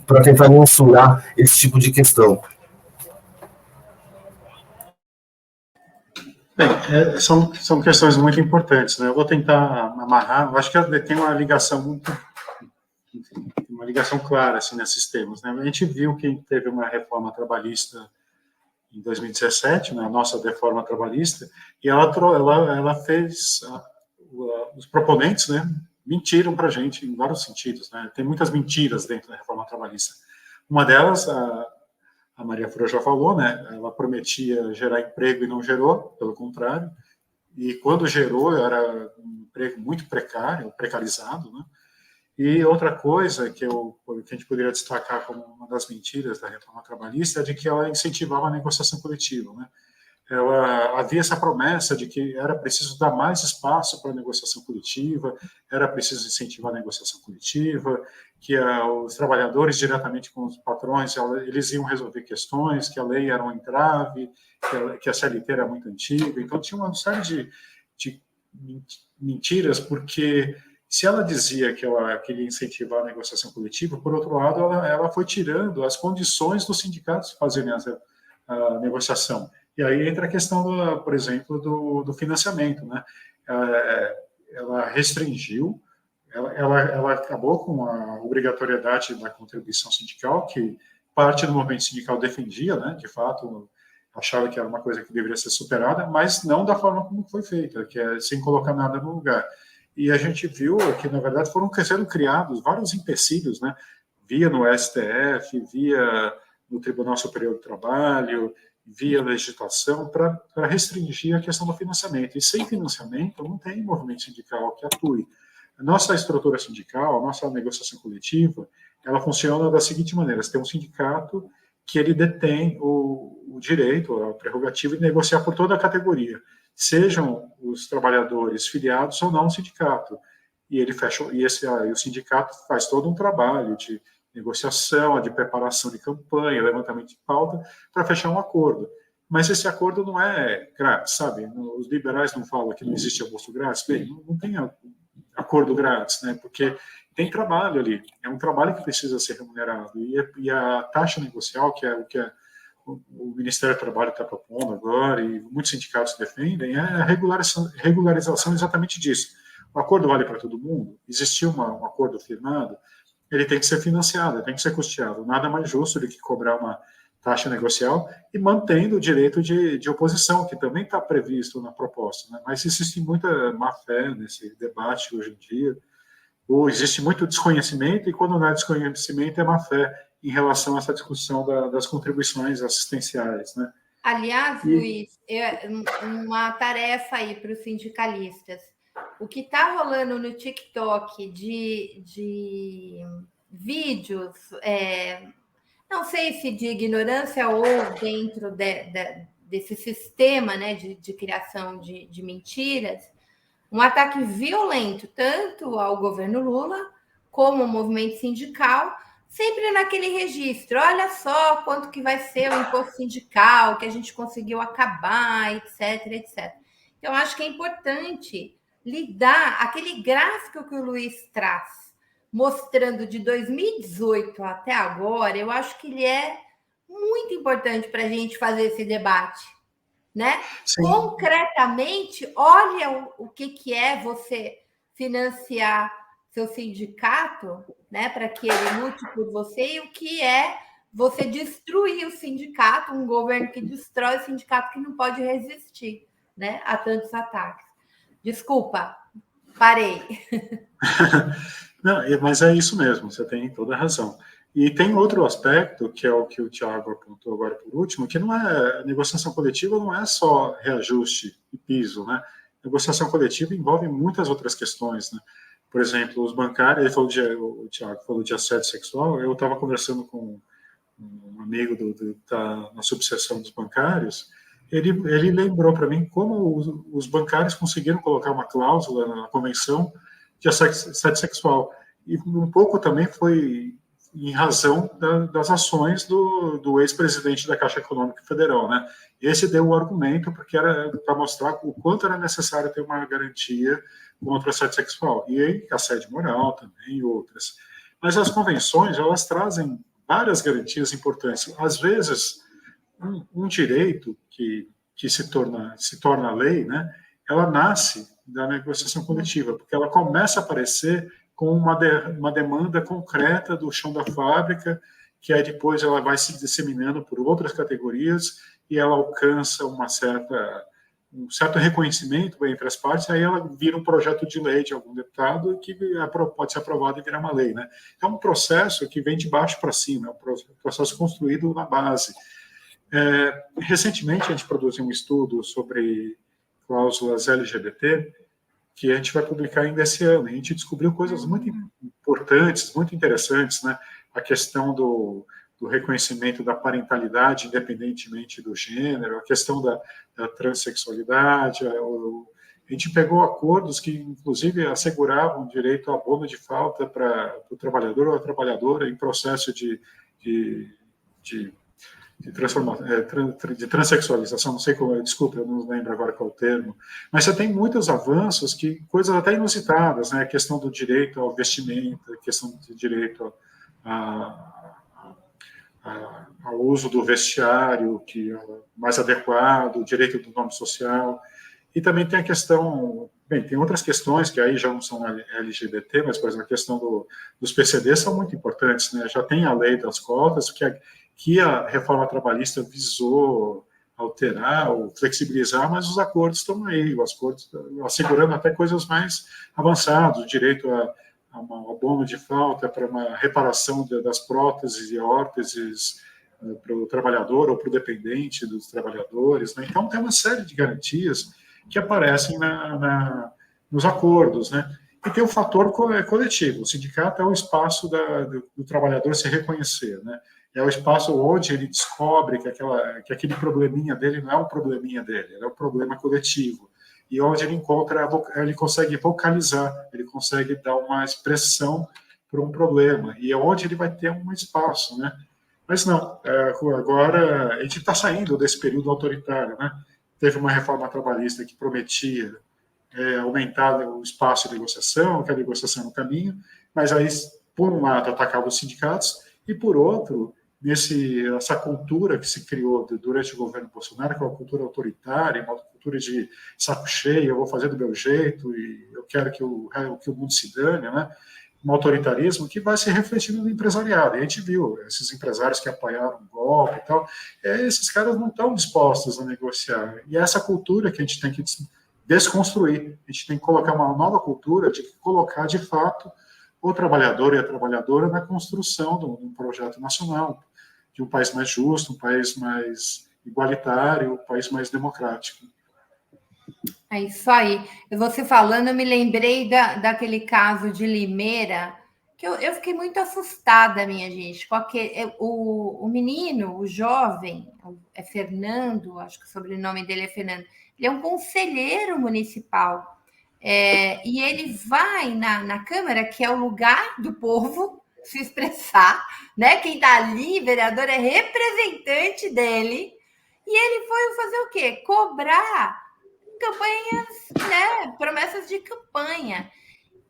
S4: para tentar mensurar esse tipo de questão?
S2: Bem, são questões muito importantes, né? Eu vou tentar amarrar, eu acho que tem uma ligação clara assim, nesses temas, né? A gente viu que teve uma reforma trabalhista em 2017, né, a nossa reforma trabalhista, e ela fez, os proponentes, né, mentiram para a gente em vários sentidos, né, tem muitas mentiras dentro da reforma trabalhista. Uma delas, a Maria Flor já falou, né, ela prometia gerar emprego e não gerou, pelo contrário, e quando gerou, era um emprego muito precário, precarizado, né. E outra coisa que a gente poderia destacar como uma das mentiras da reforma trabalhista é de que ela incentivava a negociação coletiva, né? Havia essa promessa de que era preciso dar mais espaço para a negociação coletiva, era preciso incentivar a negociação coletiva, que os trabalhadores diretamente com os patrões, eles iam resolver questões, que a lei era um entrave, que a CLT era muito antiga. Então tinha uma série de mentiras, porque se ela dizia que ela queria incentivar a negociação coletiva, por outro lado, ela foi tirando as condições dos sindicatos fazerem a negociação. E aí entra a questão, por exemplo, do financiamento, né? Ela restringiu, ela acabou com a obrigatoriedade da contribuição sindical, que parte do movimento sindical defendia, né? De fato, achava que era uma coisa que deveria ser superada, mas não da forma como foi feita, que é sem colocar nada no lugar. E a gente viu que, na verdade, sendo criados vários empecilhos, né? Via no STF, via no Tribunal Superior do Trabalho, via legislação para restringir a questão do financiamento. E sem financiamento não tem movimento sindical que atue. A nossa estrutura sindical, a nossa negociação coletiva, ela funciona da seguinte maneira: você tem um sindicato que ele detém o direito, a prerrogativa de negociar por toda a categoria, sejam os trabalhadores filiados ou não ao sindicato. E ele fecha, o sindicato faz todo um trabalho de negociação, de preparação de campanha, levantamento de pauta, para fechar um acordo. Mas esse acordo não é grátis, sabe? Os liberais não falam que não existe almoço grátis. Bem, não tem acordo grátis, né? Porque tem trabalho ali. É um trabalho que precisa ser remunerado. E a taxa negocial, que é o que o Ministério do Trabalho está propondo agora, e muitos sindicatos defendem, é a regularização exatamente disso. O acordo vale para todo mundo. Existiu um acordo firmado, ele tem que ser financiado, tem que ser custeado. Nada mais justo do que cobrar uma taxa negocial e mantendo o direito de oposição, que também está previsto na proposta. Né? Mas existe muita má-fé nesse debate hoje em dia, ou existe muito desconhecimento, e quando não é desconhecimento, é má-fé em relação a essa discussão das contribuições assistenciais. Né?
S1: Aliás, Luiz, uma tarefa aí para os sindicalistas. O que está rolando no TikTok de vídeos, não sei se de ignorância ou dentro desse sistema, né, de criação de mentiras, um ataque violento tanto ao governo Lula como ao movimento sindical, sempre naquele registro: olha só quanto que vai ser o imposto sindical, que a gente conseguiu acabar, etc, etc. Então, acho que é importante lidar, aquele gráfico que o Luiz traz, mostrando de 2018 até agora, eu acho que ele é muito importante para a gente fazer esse debate, né? Sim. Concretamente, olha o que é você financiar seu sindicato, né, para que ele lute por você, e o que é você destruir o sindicato, um governo que destrói o sindicato, que não pode resistir, né, a tantos ataques. Desculpa, parei.
S2: Não, mas é isso mesmo, você tem toda a razão. E tem outro aspecto, que é o que o Thiago apontou agora por último, que não é, a negociação coletiva não é só reajuste e piso, né? A negociação coletiva envolve muitas outras questões, né? Por exemplo, os bancários, o Thiago falou de assédio sexual, eu estava conversando com um amigo na subseção dos bancários, ele lembrou para mim como os bancários conseguiram colocar uma cláusula na convenção de assédio sexual. E um pouco também foi em razão das ações do ex-presidente da Caixa Econômica Federal, né? Esse deu o argumento, porque era para mostrar o quanto era necessário ter uma garantia contra o assédio sexual. E aí, assédio moral também, e outras. Mas as convenções, elas trazem várias garantias importantes. Às vezes, um direito que se torna lei, né, ela nasce da negociação coletiva, porque ela começa a aparecer com uma demanda concreta do chão da fábrica, que aí depois ela vai se disseminando por outras categorias e ela alcança um certo reconhecimento entre as partes, aí ela vira um projeto de lei de algum deputado que pode ser aprovado e virar uma lei. Né? É um processo que vem de baixo para cima, é um processo construído na base. Recentemente, a gente produziu um estudo sobre cláusulas LGBT, que a gente vai publicar ainda esse ano. E a gente descobriu coisas muito importantes, muito interessantes, né? A questão do reconhecimento da parentalidade, independentemente do gênero, a questão da transexualidade. A gente pegou acordos que, inclusive, asseguravam direito a abono de falta para o trabalhador ou a trabalhadora em processo de transexualização, não sei como, desculpa, eu não lembro agora qual é o termo, mas você tem muitos avanços, coisas até inusitadas, né? A questão do direito ao vestimento, a questão do direito ao uso do vestiário que é mais adequado, o direito do nome social, e também tem a questão, tem outras questões que aí já não são LGBT, mas, por exemplo, a questão dos PCDs são muito importantes, né? Já tem a lei das cotas, que a reforma trabalhista visou alterar ou flexibilizar, mas os acordos estão aí, os acordos assegurando até coisas mais avançadas, o direito a um abono de falta para uma reparação das próteses e órteses para o trabalhador ou para o dependente dos trabalhadores, né? Então, tem uma série de garantias que aparecem nos acordos, né? E tem o fator coletivo. O sindicato é o espaço do trabalhador se reconhecer, né? É o espaço onde ele descobre que aquele probleminha dele não é um probleminha dele, é um problema coletivo. E onde ele consegue vocalizar, ele consegue dar uma expressão para um problema, e é onde ele vai ter um espaço, né? Mas não, agora a gente está saindo desse período autoritário, né? Teve uma reforma trabalhista que prometia aumentar o espaço de negociação, que a negociação no caminho, mas aí, por um lado, atacava os sindicatos, e por outro, essa cultura que se criou durante o governo Bolsonaro, que é uma cultura autoritária, uma cultura de saco cheio, eu vou fazer do meu jeito, e eu quero que o mundo se dane, né? Um autoritarismo que vai se refletindo no empresariado. E a gente viu esses empresários que apoiaram o golpe e tal, esses caras não estão dispostos a negociar. E é essa cultura que a gente tem que desconstruir. A gente tem que colocar uma nova cultura de colocar, de fato, o trabalhador e a trabalhadora na construção de um projeto nacional, de um país mais justo, um país mais igualitário, um país mais democrático.
S1: É isso aí. Você falando, eu me lembrei daquele caso de Limeira, que eu fiquei muito assustada, minha gente, porque o menino, o jovem, é Fernando, acho que o sobrenome dele é Fernando, ele é um conselheiro municipal, e ele vai na Câmara, que é o lugar do povo se expressar, né? Quem está ali, vereador, é representante dele, e ele foi fazer o quê? Cobrar campanhas, né? Promessas de campanha.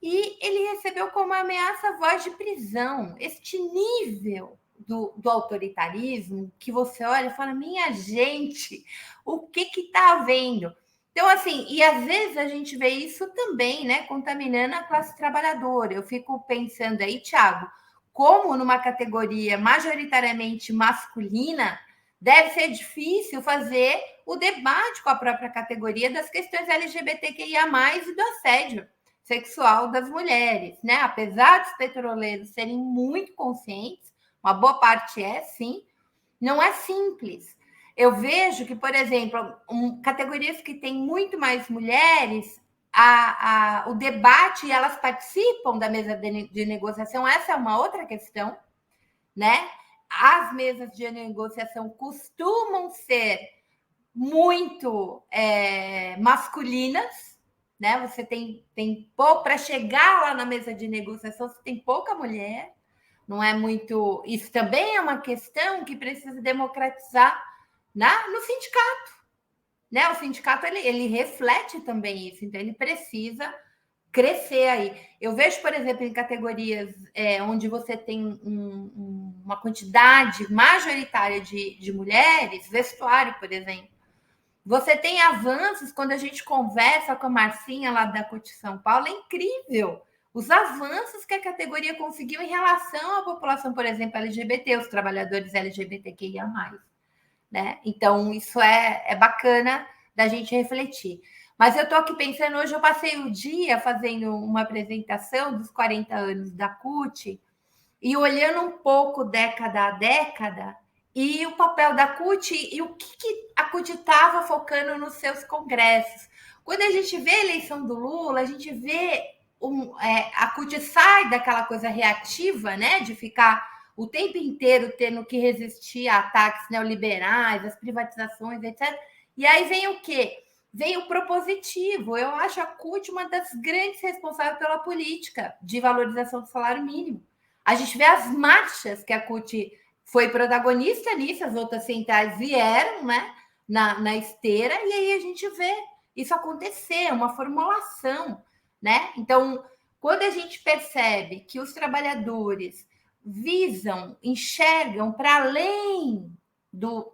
S1: E ele recebeu como ameaça a voz de prisão. Este nível do autoritarismo que você olha e fala, minha gente, o que está havendo? Então, assim, e às vezes a gente vê isso também, né? Contaminando a classe trabalhadora. Eu fico pensando aí, Thiago, como numa categoria majoritariamente masculina, deve ser difícil fazer o debate com a própria categoria das questões LGBTQIA+, e do assédio sexual das mulheres, né? Apesar dos petroleiros serem muito conscientes, uma boa parte sim, não é simples. Eu vejo que, por exemplo, categorias que têm muito mais mulheres, o debate, e elas participam da mesa de negociação, essa é uma outra questão, né? As mesas de negociação costumam ser muito masculinas, né? Você tem pouco para chegar lá na mesa de negociação, você tem pouca mulher, não é muito. Isso também é uma questão que precisa democratizar no sindicato, né? O sindicato ele reflete também isso, então ele precisa crescer aí. Eu vejo, por exemplo, em categorias onde você tem uma quantidade majoritária de mulheres, vestuário, por exemplo. Você tem avanços, quando a gente conversa com a Marcinha lá da CUT São Paulo, é incrível os avanços que a categoria conseguiu em relação à população, por exemplo, LGBT, os trabalhadores LGBTQIA+. Né? Então, isso é bacana da gente refletir. Mas eu estou aqui pensando, hoje eu passei o dia fazendo uma apresentação dos 40 anos da CUT e olhando um pouco década a década e o papel da CUT e o que a CUT estava focando nos seus congressos. Quando a gente vê a eleição do Lula, a gente vê a CUT sai daquela coisa reativa, né, de ficar o tempo inteiro tendo que resistir a ataques neoliberais, as privatizações, etc. E aí vem o quê? Vem o propositivo. Eu acho a CUT uma das grandes responsáveis pela política de valorização do salário mínimo. A gente vê as marchas que a CUT foi protagonista nisso, as outras centrais vieram, né, na esteira, e aí a gente vê isso acontecer, uma formulação, né? Então, quando a gente percebe que os trabalhadores enxergam para além do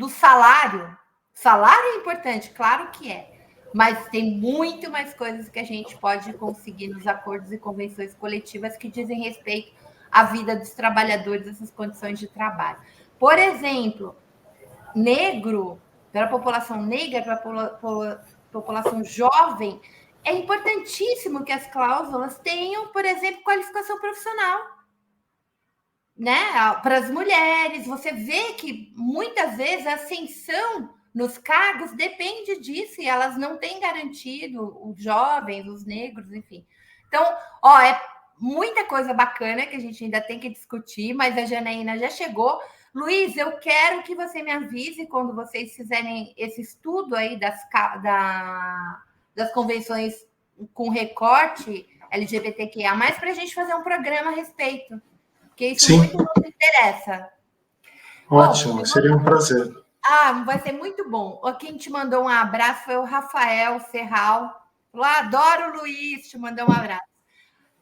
S1: salário. Salário é importante, claro que é, mas tem muito mais coisas que a gente pode conseguir nos acordos e convenções coletivas que dizem respeito à vida dos trabalhadores, essas condições de trabalho. Por exemplo, negro, para a população negra, para a população jovem, é importantíssimo que as cláusulas tenham, por exemplo, qualificação profissional. né, para as mulheres. Você vê que muitas vezes a ascensão nos cargos depende disso e elas não têm garantido os jovens, os negros, enfim. Então, é muita coisa bacana que a gente ainda tem que discutir, mas a Janaína já chegou. Luiz, eu quero que você me avise quando vocês fizerem esse estudo aí das convenções com recorte LGBTQIA+, para a gente fazer um programa a respeito, porque isso
S2: Sim.
S1: muito nos interessa.
S2: Ótimo, seria um prazer.
S1: Vai ser muito bom. Quem te mandou um abraço foi o Rafael Serral. Adoro o Luiz, te mandou um abraço.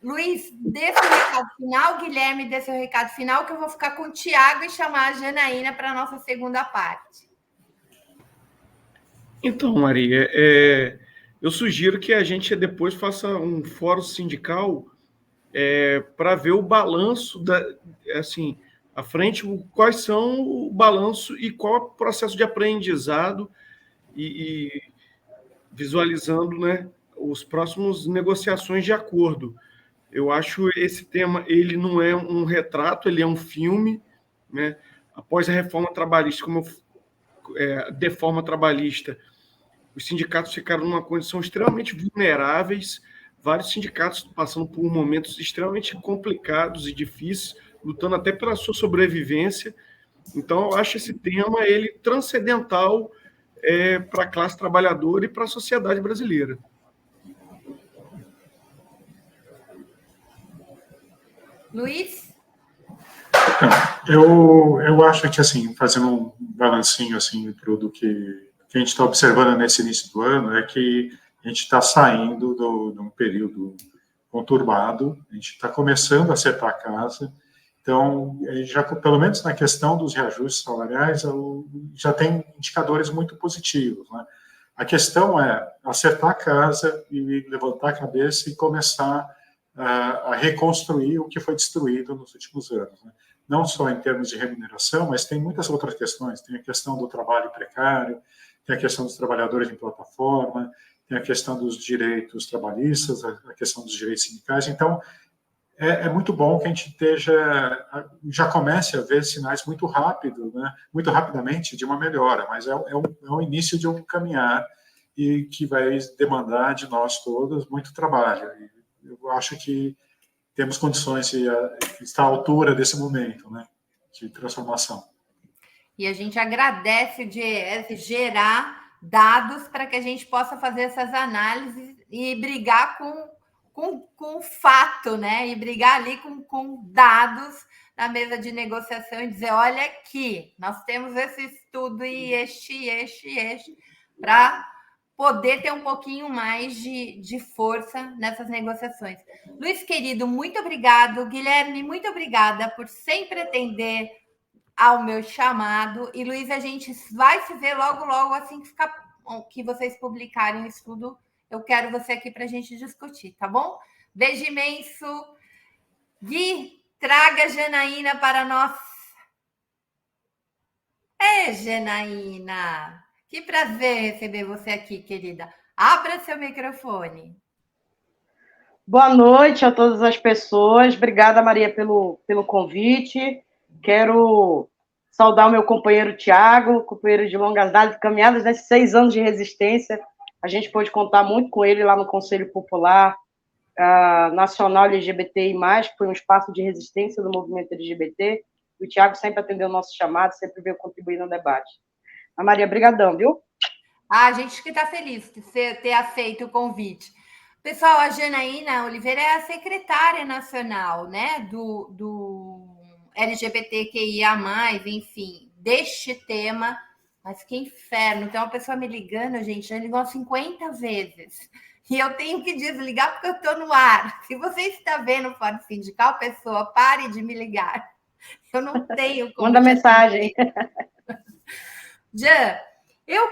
S1: Luiz, dê seu recado final. Guilherme, dê seu recado final, que eu vou ficar com o Tiago e chamar a Janaína para a nossa segunda parte.
S3: Então, Maria, eu sugiro que a gente depois faça um fórum sindical para ver o balanço assim, à frente, quais são o balanço e qual é o processo de aprendizado e visualizando, né, os próximos negociações de acordo. Eu acho esse tema, ele não é um retrato, ele é um filme, né? Após a reforma trabalhista, deforma trabalhista, os sindicatos ficaram numa condição extremamente vulneráveis, vários sindicatos passando por momentos extremamente complicados e difíceis, lutando até pela sua sobrevivência. Então, eu acho esse tema ele transcendental para a classe trabalhadora e para a sociedade brasileira.
S1: Luiz?
S2: Eu acho que, assim, fazendo um balancinho assim, do que a gente está observando nesse início do ano, é que a gente está saindo de um período conturbado, a gente está começando a acertar a casa. Então, já, pelo menos na questão dos reajustes salariais, já tem indicadores muito positivos, né? A questão é acertar a casa e levantar a cabeça e começar a reconstruir o que foi destruído nos últimos anos, né? Não só em termos de remuneração, mas tem muitas outras questões. Tem a questão do trabalho precário, tem a questão dos trabalhadores em plataforma, tem a questão dos direitos trabalhistas, a questão dos direitos sindicais. Então, é muito bom que a gente já comece a ver sinais muito rápido, né? Muito rapidamente de uma melhora, mas é o início de um caminhar e que vai demandar de nós todos muito trabalho. Eu acho que temos condições de estar à altura desse momento, né, de transformação.
S1: E a gente agradece de gerar dados para que a gente possa fazer essas análises e brigar com fato, né? E brigar ali com dados na mesa de negociação e dizer, olha aqui, nós temos esse estudo e este, para poder ter um pouquinho mais de força nessas negociações. Luiz, querido, muito obrigado. Guilherme, muito obrigada por sempre atender ao meu chamado. E, Luiz, a gente vai se ver logo, logo, assim que vocês publicarem o estudo. Eu quero você aqui para a gente discutir, tá bom? Beijo imenso. Gui, traga a Janaína para nós. Janaína! Que prazer receber você aqui, querida. Abra seu microfone.
S5: Boa noite a todas as pessoas. Obrigada, Maria, pelo convite. Quero saudar o meu companheiro Tiago, companheiro de longas datas, caminhadas nesses 6 anos de resistência. A gente pôde contar muito com ele lá no Conselho Popular Nacional LGBTI+, que foi um espaço de resistência do movimento LGBT. E o Tiago sempre atendeu o nosso chamado, sempre veio contribuir no debate. A Maria, brigadão, viu?
S1: A gente que está feliz de ter aceito o convite. Pessoal, a Janaína Oliveira é a secretária nacional, né, do LGBTQIA+, enfim, deste tema. Mas que inferno, tem uma pessoa me ligando, gente, já ligou 50 vezes. E eu tenho que desligar porque eu estou no ar. Se você está vendo o Fórum Sindical, pessoa, pare de me ligar. Eu não tenho como...
S5: Manda mensagem.
S1: Jan, eu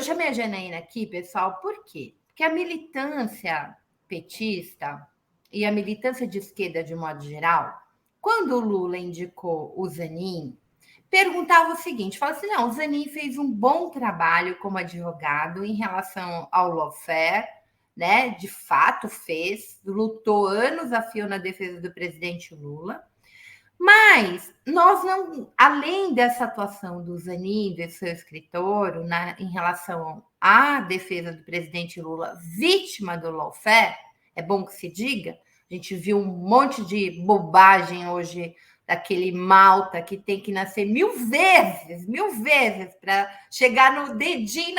S1: chamei a Janaína aqui, pessoal, por quê? Porque a militância petista e a militância de esquerda, de modo geral, quando o Lula indicou o Zanin, perguntava o seguinte, falava assim, não, o Zanin fez um bom trabalho como advogado em relação ao lawfare, né? De fato fez, lutou anos a fio na defesa do presidente Lula, Mas nós não, além dessa atuação do Zanin, do seu escritório, em relação à defesa do presidente Lula, vítima do lawfare, é bom que se diga, a gente viu um monte de bobagem hoje daquele Malta que tem que nascer mil vezes, para chegar no dedinho,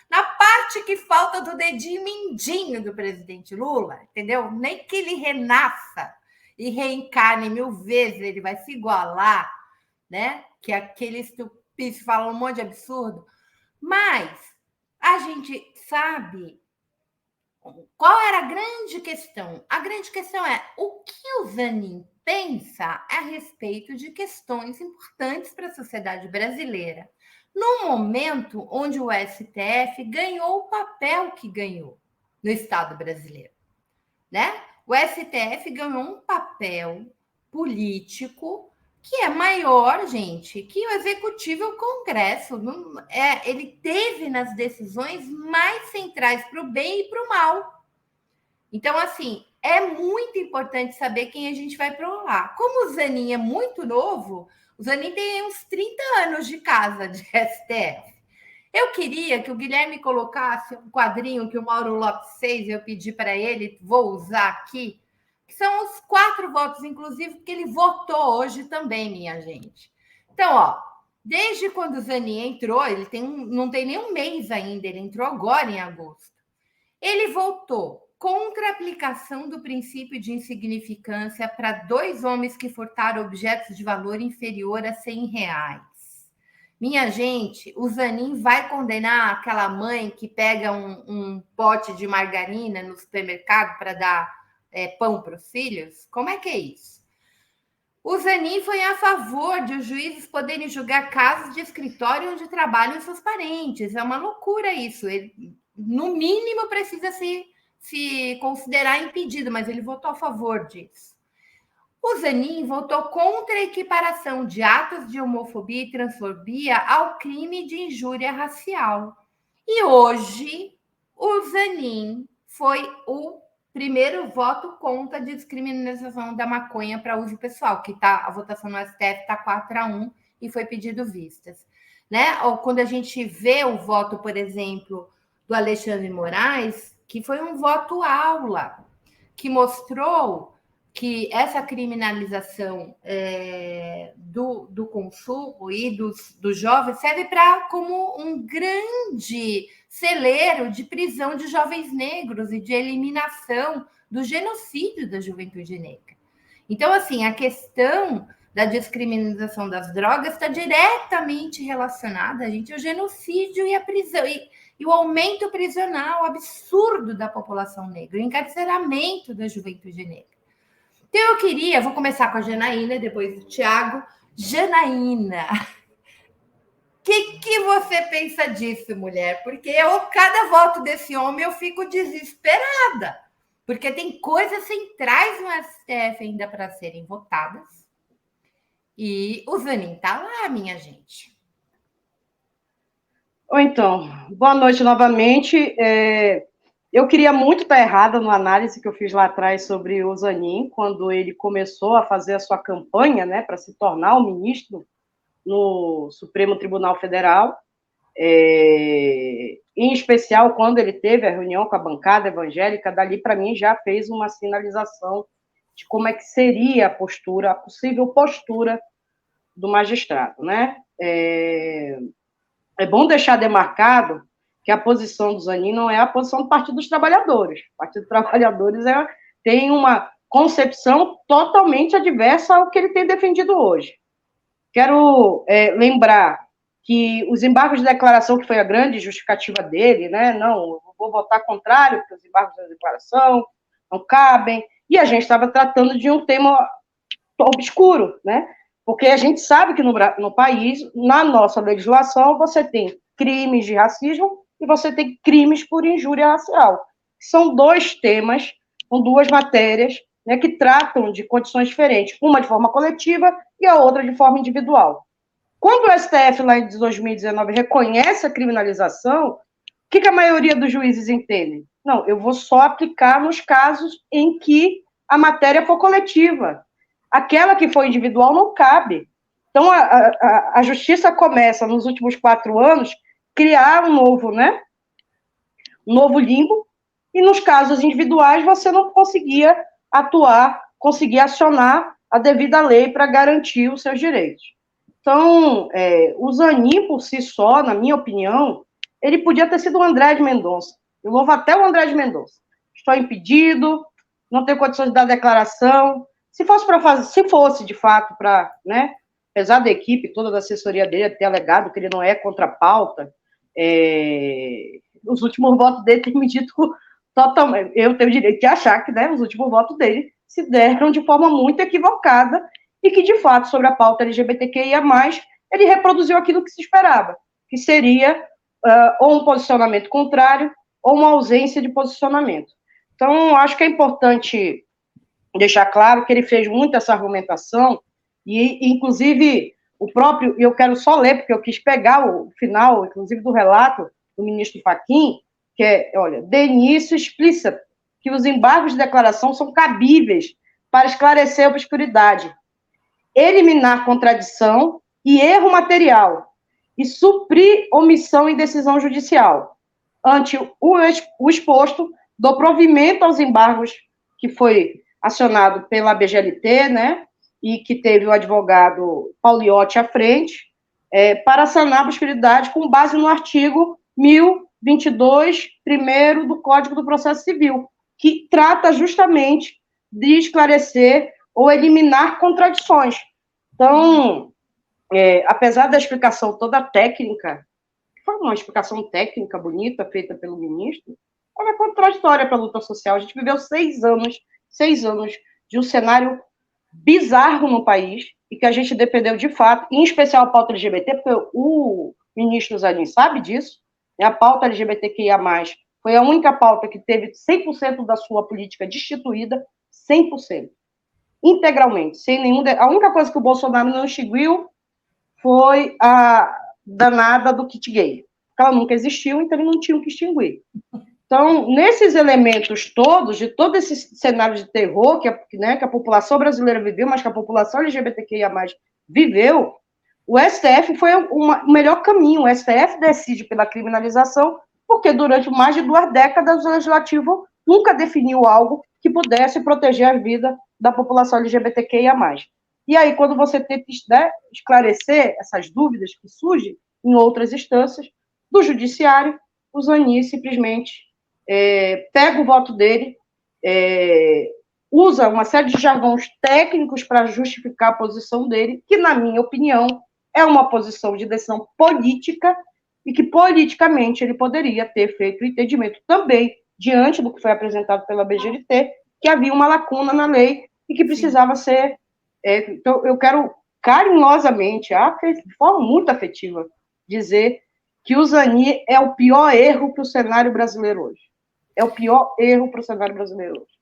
S1: na parte que falta do dedinho mindinho do presidente Lula, entendeu? Nem que ele renasça e reencarne mil vezes, ele vai se igualar, né? Que aqueles estupícios falam um monte de absurdo. Mas a gente sabe qual era a grande questão. A grande questão é o que o Zanin pensa a respeito de questões importantes para a sociedade brasileira, no momento onde o STF ganhou o papel que ganhou no Estado brasileiro, né? O STF ganhou um papel político que é maior, gente, que o Executivo e o Congresso. Ele teve nas decisões mais centrais para o bem e para o mal. Então, assim, é muito importante saber quem a gente vai provar. Como o Zanin é muito novo, o Zanin tem uns 30 anos de casa de STF. Eu queria que o Guilherme colocasse um quadrinho que o Mauro Lopes fez, eu pedi para ele, vou usar aqui, que são os 4 votos, inclusive, porque ele votou hoje também, minha gente. Então, ó, desde quando o Zanin entrou, ele não tem nem um mês ainda, ele entrou agora em agosto. Ele votou contra a aplicação do princípio de insignificância para 2 homens que furtaram objetos de valor inferior a R$100. Minha gente, o Zanin vai condenar aquela mãe que pega um pote de margarina no supermercado para dar pão para os filhos? Como é que é isso? O Zanin foi a favor de os juízes poderem julgar casos de escritório onde trabalham seus parentes. É uma loucura isso. Ele, no mínimo, precisa se considerar impedido, mas ele votou a favor disso. O Zanin votou contra a equiparação de atos de homofobia e transfobia ao crime de injúria racial. E hoje, o Zanin foi o primeiro voto contra a descriminalização da maconha para uso pessoal, que a votação no STF está 4-1 e foi pedido vistas. Né? Ou quando a gente vê o voto, por exemplo, do Alexandre de Moraes, que foi um voto aula, que mostrou que essa criminalização do consumo e dos jovens serve como um grande celeiro de prisão de jovens negros e de eliminação do genocídio da juventude negra. Então, assim, a questão da descriminalização das drogas está diretamente relacionada, gente, ao genocídio e à prisão, e o aumento prisional absurdo da população negra, o encarceramento da juventude negra. Então, vou começar com a Janaína, depois do Tiago. Janaína, o que você pensa disso, mulher? Porque cada voto desse homem eu fico desesperada, porque tem coisas centrais no STF ainda para serem votadas, e o Zanin está lá, minha gente.
S5: Ou então, boa noite novamente. Eu queria muito estar errada na análise que eu fiz lá atrás sobre o Zanin, quando ele começou a fazer a sua campanha, né, para se tornar o ministro no Supremo Tribunal Federal, em especial quando ele teve a reunião com a bancada evangélica. Dali, para mim, já fez uma sinalização de como é que seria a possível postura do magistrado, né? É bom deixar demarcado que a posição do Zanin não é a posição do Partido dos Trabalhadores. O Partido dos Trabalhadores tem uma concepção totalmente adversa ao que ele tem defendido hoje. Quero lembrar que os embargos de declaração, que foi a grande justificativa dele, né? Não, eu vou votar contrário, porque os embargos de declaração não cabem, e a gente estava tratando de um tema obscuro, né? Porque a gente sabe que no país, na nossa legislação, você tem crimes de racismo e você tem crimes por injúria racial. São 2 temas, com 2 matérias, né, que tratam de condições diferentes, uma de forma coletiva e a outra de forma individual. Quando o STF, lá em 2019, reconhece a criminalização, o que a maioria dos juízes entende? Não, eu vou só aplicar nos casos em que a matéria for coletiva. aquela que foi individual não cabe. Então, a justiça começa, nos últimos 4 anos, criar um novo, né? Um novo limbo, e nos casos individuais você não conseguia atuar, conseguia acionar a devida lei para garantir os seus direitos. Então, o Zanin, por si só, na minha opinião, ele podia ter sido o André de Mendonça. Eu louvo até o André de Mendonça. Estou impedido, não tenho condições de dar declaração. Se fosse de fato para, né, apesar da equipe, toda da assessoria dele ter alegado que ele não é contra a pauta, os últimos votos dele têm me dito totalmente. Eu tenho o direito de achar que, né, os últimos votos dele se deram de forma muito equivocada e que, de fato, sobre a pauta LGBTQIA+, ele reproduziu aquilo que se esperava, que seria ou um posicionamento contrário ou uma ausência de posicionamento. Então, acho que é importante deixar claro que ele fez muito essa argumentação e, inclusive, o próprio, eu quero só ler, porque eu quis pegar o final, inclusive, do relato do ministro Fachin, que é, olha, de início explícito que os embargos de declaração são cabíveis para esclarecer a obscuridade, eliminar contradição e erro material e suprir omissão em decisão judicial. Ante o exposto, do provimento aos embargos que foi acionado pela BGLT, né, e que teve o advogado Pauliotti à frente, para sanar a obscuridade com base no artigo 1022, primeiro do Código do Processo Civil, que trata justamente de esclarecer ou eliminar contradições. Então, apesar da explicação toda técnica, foi uma explicação técnica bonita, feita pelo ministro, ela é contraditória para a luta social. A gente viveu 6 anos de um cenário bizarro no país, e que a gente dependeu de fato, em especial a pauta LGBT, porque o ministro Zanin sabe disso, né? A pauta LGBTQIA+, foi a única pauta que teve 100% da sua política destituída, 100%, integralmente, sem nenhum... A única coisa que o Bolsonaro não extinguiu foi a danada do kit gay. Ela nunca existiu, então ele não tinha o que extinguir. Então, nesses elementos todos, de todo esse cenário de terror que a população brasileira viveu, mas que a população LGBTQIA+, viveu, o STF foi o melhor caminho. O STF decide pela criminalização, porque durante mais de 2 décadas o Legislativo nunca definiu algo que pudesse proteger a vida da população LGBTQIA+. E aí, quando você tenta, né, esclarecer essas dúvidas que surgem em outras instâncias do judiciário, o Zanin simplesmente pega o voto dele, usa uma série de jargões técnicos para justificar a posição dele, que, na minha opinião, é uma posição de decisão política e que, politicamente, ele poderia ter feito o entendimento também, diante do que foi apresentado pela BGLT, que havia uma lacuna na lei e que precisava ser... Então, eu quero carinhosamente, de forma muito afetiva, dizer que o Zanin é o pior erro para o cenário brasileiro hoje. É o pior erro para o cenário brasileiro hoje.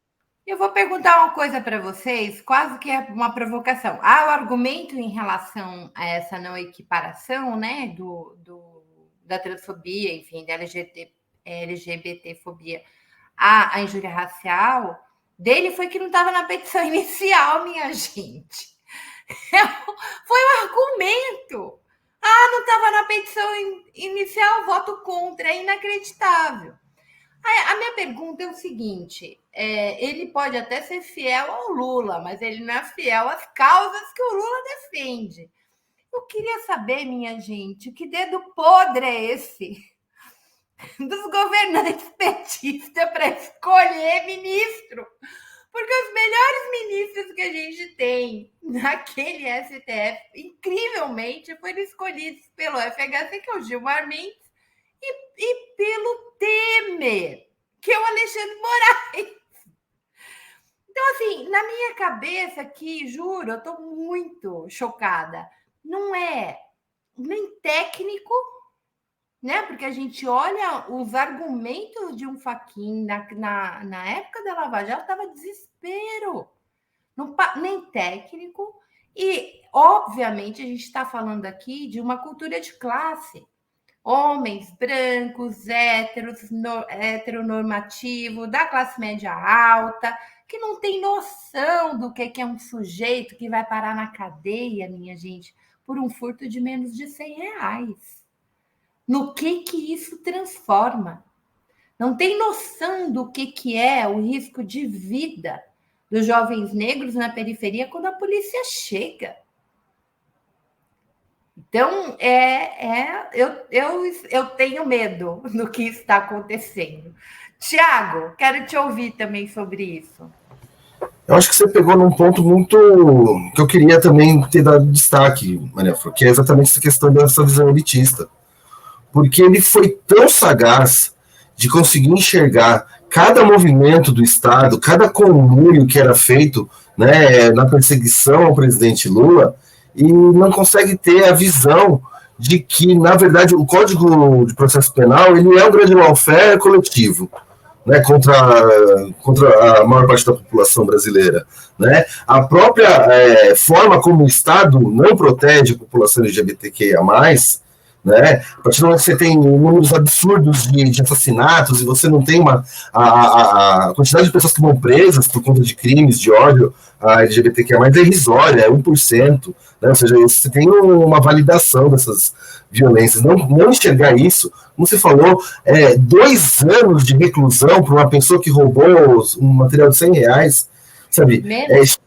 S1: Eu vou perguntar uma coisa para vocês, quase que é uma provocação. Há o argumento em relação a essa não equiparação, né, da transfobia, enfim, da LGBTfobia à injúria racial, dele foi que não estava na petição inicial, minha gente. Foi um argumento. Não estava na petição inicial, voto contra, é inacreditável. A minha pergunta é o seguinte, ele pode até ser fiel ao Lula, mas ele não é fiel às causas que o Lula defende. Eu queria saber, minha gente, que dedo podre é esse dos governantes petistas para escolher ministro? Porque os melhores ministros que a gente tem naquele STF, incrivelmente, foram escolhidos pelo FHC, que é o Gilmar Mendes, e pelo Temer, que é o Alexandre Moraes. Então, assim, na minha cabeça aqui, juro, eu estou muito chocada. Não é nem técnico, né? Porque a gente olha os argumentos de um Fachin na época da Lava Jato, estava desespero. Não, nem técnico. E, obviamente, a gente está falando aqui de uma cultura de classe. Homens brancos, heteronormativos, da classe média alta, que não tem noção do que é um sujeito que vai parar na cadeia, minha gente, por um furto de menos de R$100. No que isso transforma? Não tem noção do que é o risco de vida dos jovens negros na periferia quando a polícia chega. Então, eu tenho medo do que está acontecendo. Tiago, quero te ouvir também sobre isso.
S4: Eu acho que você pegou num ponto muito que eu queria também ter dado destaque, Maria Flor, que é exatamente essa questão dessa visão elitista. Porque ele foi tão sagaz de conseguir enxergar cada movimento do Estado, cada conluio que era feito, né, na perseguição ao presidente Lula, e não consegue ter a visão de que, na verdade, o Código de Processo Penal ele é um grande lawfare coletivo, né, contra a maior parte da população brasileira. Né? A própria forma como o Estado não protege a população LGBTQIA+, né? A partir do momento que você tem números absurdos de assassinatos e você não tem a quantidade de pessoas que vão presas por conta de crimes de ódio a LGBTQIA+, é irrisória, é 1%, né? Ou seja, você tem uma validação dessas violências. Não enxergar isso, como você falou, 2 anos de reclusão para uma pessoa que roubou um material de R$100, sabe?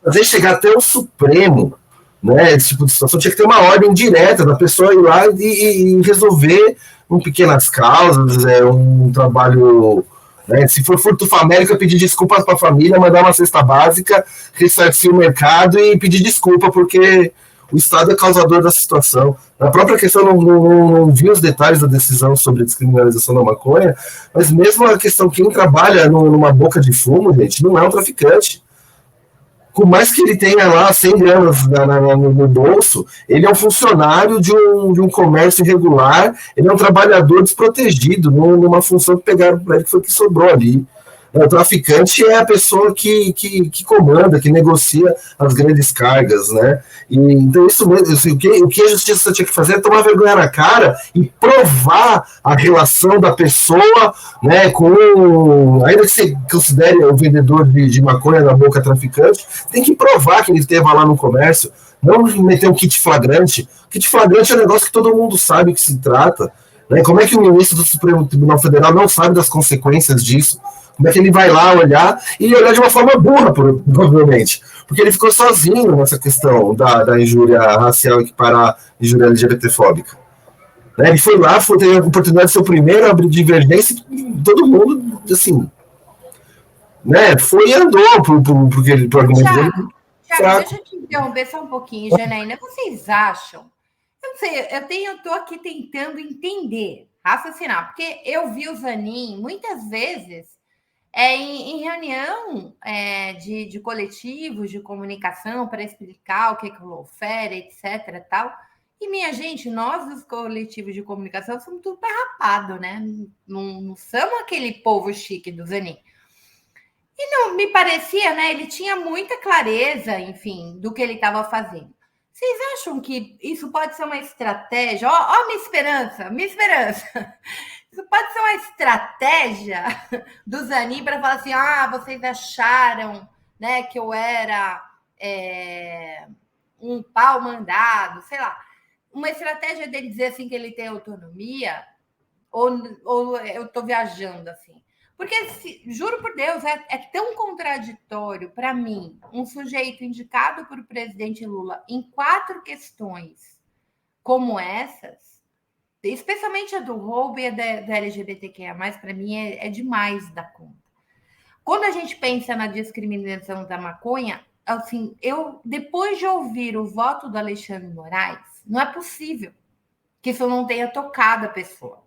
S4: Fazer chegar até o Supremo, né? Esse tipo de situação tinha que ter uma ordem direta da pessoa ir lá e resolver com pequenas causas, um trabalho, né? Se for furto famélico, pedir desculpas para a família, mandar uma cesta básica, ressarcir o mercado e pedir desculpa porque o Estado é causador da situação. Na própria questão, não vi os detalhes da decisão sobre a descriminalização da maconha, mas mesmo a questão, quem trabalha numa boca de fumo, gente, não é um traficante. Por mais que ele tenha lá 100 gramas no bolso, ele é um funcionário de um comércio irregular, ele é um trabalhador desprotegido, numa função que pegaram para ele, que foi o que sobrou ali. O traficante é a pessoa que comanda, que negocia as grandes cargas, né? E, então, isso mesmo, assim, o que a justiça tinha que fazer é tomar vergonha na cara e provar a relação da pessoa, né, ainda que você considere o vendedor de maconha na boca traficante, tem que provar que ele esteve lá no comércio, não meter um kit flagrante. Kit flagrante é um negócio que todo mundo sabe que se trata, né? Como é que o ministro do Supremo Tribunal Federal não sabe das consequências disso? Como é que ele vai lá olhar de uma forma burra, provavelmente? Porque ele ficou sozinho nessa questão da injúria racial equiparar à injúria LGBTfóbica. Né? Ele foi lá, teve a oportunidade de ser o primeiro a abrir divergência, e todo mundo, assim, né, foi e andou pro argumento dele.
S1: Thiago, deixa eu te interromper só um pouquinho, Janaína. Vocês acham? Eu não sei, eu estou aqui tentando entender, raciocinar, porque eu vi o Zanin muitas vezes em reunião de coletivos de comunicação para explicar o que é o lawfare, etc. Tal. E, minha gente, nós, os coletivos de comunicação, somos tudo perrapado, né? Não somos aquele povo chique do Zanin. E não me parecia, né? Ele tinha muita clareza, enfim, do que ele estava fazendo. Vocês acham que isso pode ser uma estratégia? Ó, minha esperança, minha esperança. Isso pode ser uma estratégia do Zanin para falar assim: vocês acharam, né, que eu era um pau mandado, sei lá. Uma estratégia dele dizer assim que ele tem autonomia, ou eu estou viajando assim? Porque, juro por Deus, é tão contraditório para mim um sujeito indicado por o presidente Lula em 4 questões como essas, especialmente a do roubo e a da LGBTQIA+, para mim é demais da conta. Quando a gente pensa na discriminação da maconha, assim, depois de ouvir o voto do Alexandre de Moraes, não é possível que isso não tenha tocado a pessoa.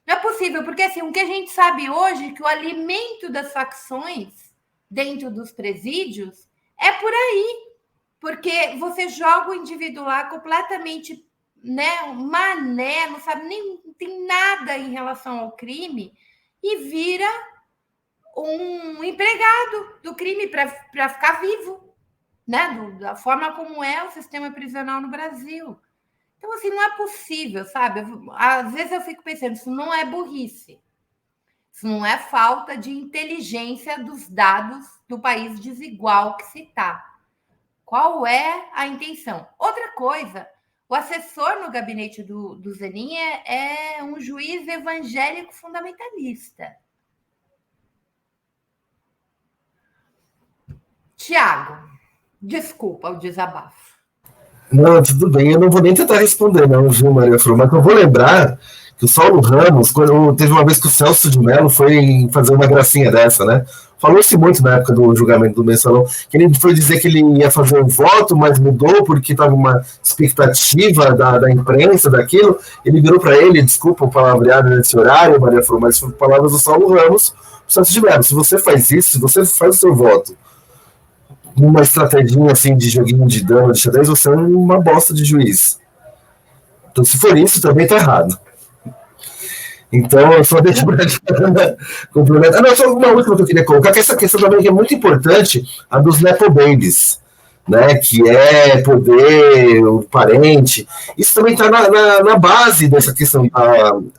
S1: Não é possível, porque assim, o que a gente sabe hoje é que o alimento das facções dentro dos presídios é por aí, porque você joga o indivíduo lá completamente, né, mané, não sabe nem, não tem nada em relação ao crime e vira um empregado do crime para ficar vivo, né, da forma como é o sistema prisional no Brasil. Então, assim, não é possível, sabe? Às vezes eu fico pensando, isso não é burrice. Isso não é falta de inteligência dos dados do país desigual que se está. Qual é a intenção? Outra coisa, o assessor no gabinete do Zanin é um juiz evangélico fundamentalista. Tiago, desculpa o desabafo.
S4: Não, tudo bem, eu não vou nem tentar responder, não, viu, Maria Flor, mas eu vou lembrar que o Saulo Ramos, quando teve uma vez que o Celso de Mello foi fazer uma gracinha dessa, né? Falou-se muito na época do julgamento do Mensalão, que ele foi dizer que ele ia fazer um voto, mas mudou porque estava uma expectativa da imprensa, daquilo. Ele virou para ele, desculpa o palavreado nesse horário, Maria Flor, mas foram palavras do Saulo Ramos, o Celso de Mello. Se você faz isso, se você faz o seu voto numa estratégia assim de joguinho de dama, de xadrez, você é uma bosta de juiz. Então, se for isso, também tá errado. Então, eu só deixo para complementar. Não, só uma última que eu queria colocar, que essa questão também é muito importante, a dos Nepo Babies, né, que é poder, o parente. Isso também está na base dessa questão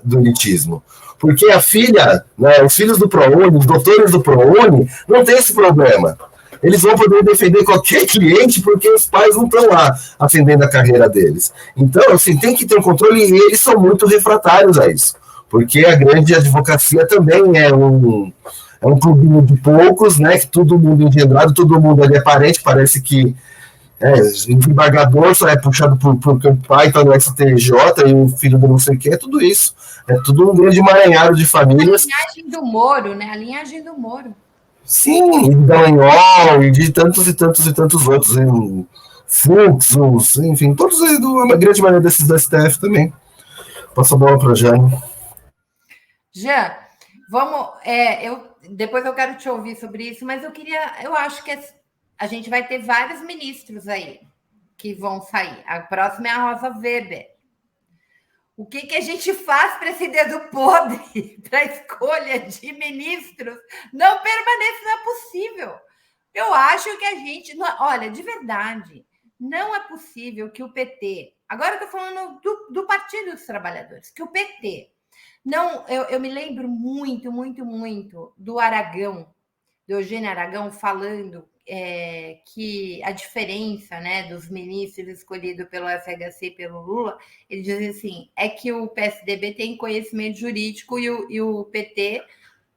S4: do elitismo. Porque a filha, né, os filhos do ProUni, os doutores do ProUni, não tem esse problema. Eles vão poder defender qualquer cliente porque os pais não estão lá atendendo a carreira deles. Então, assim, tem que ter um controle e eles são muito refratários a isso. Porque a grande advocacia também é um clubinho de poucos, né? Que todo mundo engendrado, todo mundo ali é parente, parece que o embargador só é puxado porque o pai está no STJ e o filho do não sei o que, é tudo isso. É tudo um grande emaranhado de famílias.
S1: A linhagem do Moro, né? A linhagem do Moro.
S4: Sim, e de Dallagnol, e de tantos e tantos e tantos outros, Fluxos, enfim, todos, a grande maioria desses da STF também. Passo a bola para a Jane.
S1: Jean, vamos. Depois eu quero te ouvir sobre isso, mas eu acho que a gente vai ter vários ministros aí que vão sair. A próxima é a Rosa Weber. O que a gente faz para esse dedo podre, para a escolha de ministros, não permanece, não é possível. Eu acho que a gente... Olha, de verdade, não é possível que o PT... Agora eu estou falando do Partido dos Trabalhadores, que o PT... Não, eu me lembro muito, muito, muito do Aragão, do Eugênio Aragão, falando que a diferença, né, dos ministros escolhidos pelo FHC e pelo Lula, ele dizia assim, é que o PSDB tem conhecimento jurídico e o PT,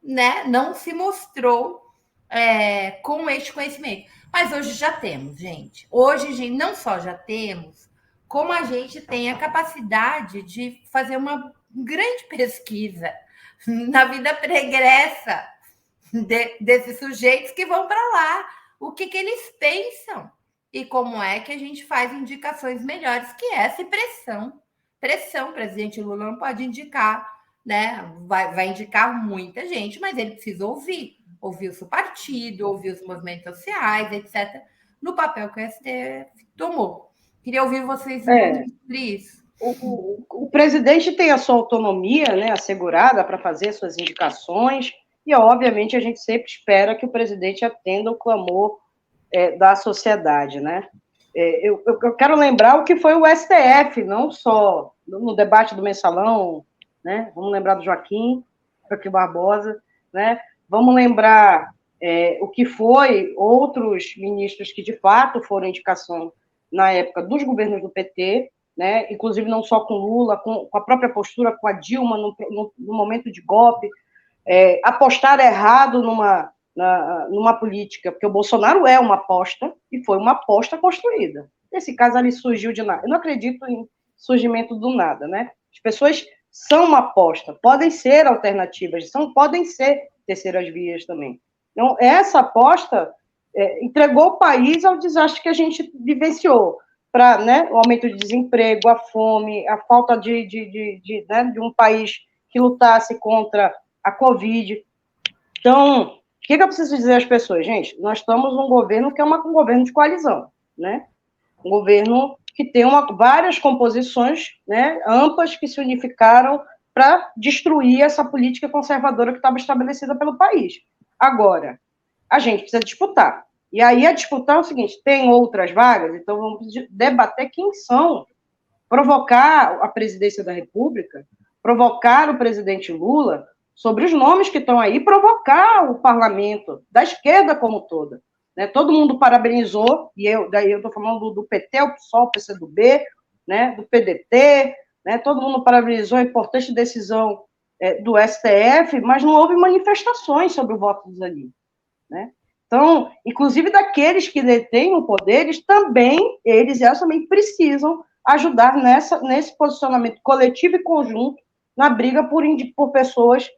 S1: né, não se mostrou com este conhecimento. Mas hoje já temos, gente. Hoje, gente, não só já temos, como a gente tem a capacidade de fazer uma grande pesquisa na vida pregressa desses sujeitos que vão para lá. O que eles pensam e como é que a gente faz indicações melhores, que é essa pressão. Pressão, o presidente Lula não pode indicar, né? Vai indicar muita gente, mas ele precisa ouvir o seu partido, ouvir os movimentos sociais, etc., no papel que o STF tomou. Queria ouvir vocês sobre isso.
S5: O presidente tem a sua autonomia, né, assegurada para fazer suas indicações, e, obviamente, a gente sempre espera que o presidente atenda o clamor da sociedade, né? Eu quero lembrar o que foi o STF, não só no debate do Mensalão, né? Vamos lembrar do Joaquim Barbosa, né? Vamos lembrar o que foi outros ministros que, de fato, foram indicação na época dos governos do PT, né? Inclusive não só com Lula, com a própria postura com a Dilma no momento de golpe, apostar errado numa política, porque o Bolsonaro é uma aposta, e foi uma aposta construída. Nesse caso ali surgiu de nada. Eu não acredito em surgimento do nada, né? As pessoas são uma aposta, podem ser alternativas, podem ser terceiras vias também. Então, essa aposta entregou o país ao desastre que a gente vivenciou, para, né, o aumento de desemprego, a fome, a falta de um país que lutasse contra a Covid. Então, o que eu preciso dizer às pessoas? Gente, nós estamos num governo que é um governo de coalizão, né? Um governo que tem várias composições, né, amplas, que se unificaram para destruir essa política conservadora que estava estabelecida pelo país. Agora, a gente precisa disputar. E aí a disputar é o seguinte, tem outras vagas, então vamos debater quem são, provocar a presidência da República, provocar o presidente Lula sobre os nomes que estão aí, provocar o parlamento, da esquerda como toda. Né? Todo mundo parabenizou, e daí eu estou falando do PT, o PSOL, o PCdoB, né? Do PDT, né? Todo mundo parabenizou a importante decisão do STF, mas não houve manifestações sobre o voto do Zanin. Né? Então, inclusive daqueles que detêm o poder, eles também precisam ajudar nesse posicionamento coletivo e conjunto na briga por pessoas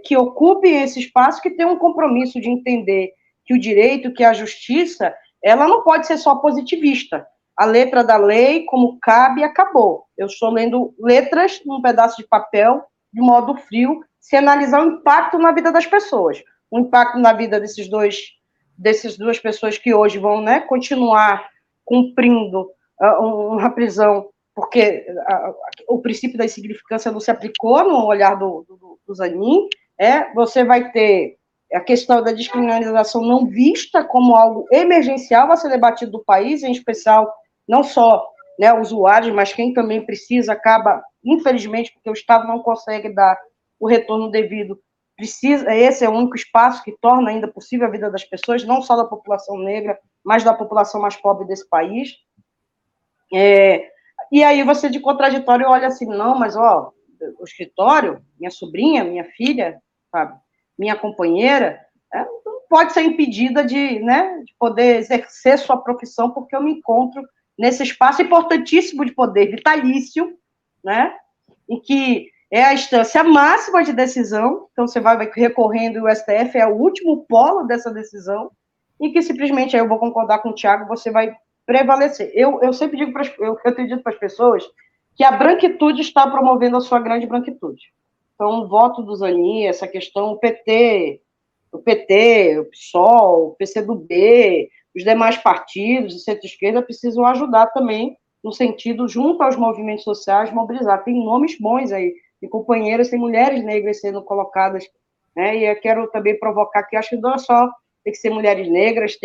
S5: que ocupem esse espaço, que tenham um compromisso de entender que o direito, que a justiça, ela não pode ser só positivista. A letra da lei, como cabe, acabou. Eu estou lendo letras num pedaço de papel, de modo frio, sem analisar o impacto na vida das pessoas. O impacto na vida dessas duas pessoas que hoje vão, né, continuar cumprindo uma prisão, porque o princípio da insignificância não se aplicou no olhar do Zanin. Você vai ter a questão da descriminalização não vista como algo emergencial a ser debatido no país, em especial não só, né, usuários, mas quem também precisa, acaba, infelizmente, porque o Estado não consegue dar o retorno devido, esse é o único espaço que torna ainda possível a vida das pessoas, não só da população negra, mas da população mais pobre desse país. E aí você, de contraditório, olha assim, não, mas, o escritório, minha sobrinha, minha filha, sabe, minha companheira, não pode ser impedida de poder exercer sua profissão, porque eu me encontro nesse espaço importantíssimo de poder vitalício, né, em que é a instância máxima de decisão, então você vai recorrendo e o STF é o último polo dessa decisão, e que simplesmente, aí eu vou concordar com o Tiago, você vai prevalecer. Eu sempre digo, eu tenho dito para as pessoas que a branquitude está promovendo a sua grande branquitude. Então, o voto do Zanin, essa questão, o PT, o PSOL, o PCdoB, os demais partidos de centro-esquerda precisam ajudar também no sentido, junto aos movimentos sociais, mobilizar. Tem nomes bons aí, tem companheiras, tem mulheres negras sendo colocadas, né? E eu quero também provocar que acho que não é só tem que ser mulheres negras,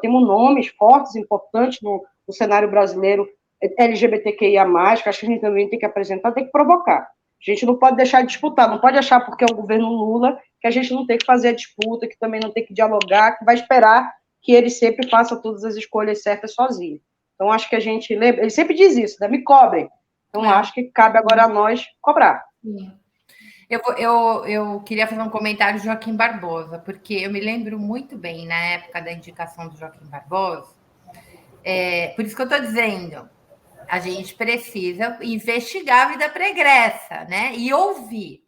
S5: temos nomes fortes, importantes no cenário brasileiro LGBTQIA+, que acho que a gente também tem que apresentar, tem que provocar. A gente não pode deixar de disputar, não pode achar porque é o governo Lula que a gente não tem que fazer a disputa, que também não tem que dialogar, que vai esperar que ele sempre faça todas as escolhas certas sozinho. Então, acho que a gente lembra, ele sempre diz isso, né? Me cobrem. Então, acho que cabe agora a nós cobrar.
S1: Sim. Eu queria fazer um comentário de Joaquim Barbosa, porque eu me lembro muito bem, na época da indicação do Joaquim Barbosa, por isso que eu estou dizendo, a gente precisa investigar a vida pregressa, né? E ouvir.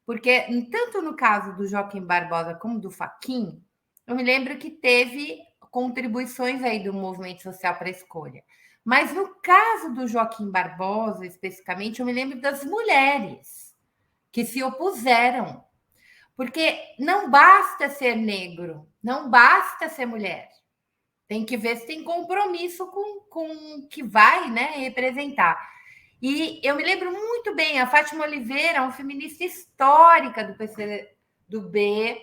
S1: Porque, tanto no caso do Joaquim Barbosa como do Fachin, eu me lembro que teve contribuições aí do movimento social para a escolha. Mas no caso do Joaquim Barbosa, especificamente, eu me lembro das mulheres que se opuseram. Porque não basta ser negro, não basta ser mulher. Tem que ver se tem compromisso com o que vai, né, representar. E eu me lembro muito bem, a Fátima Oliveira, uma feminista histórica do PCdoB,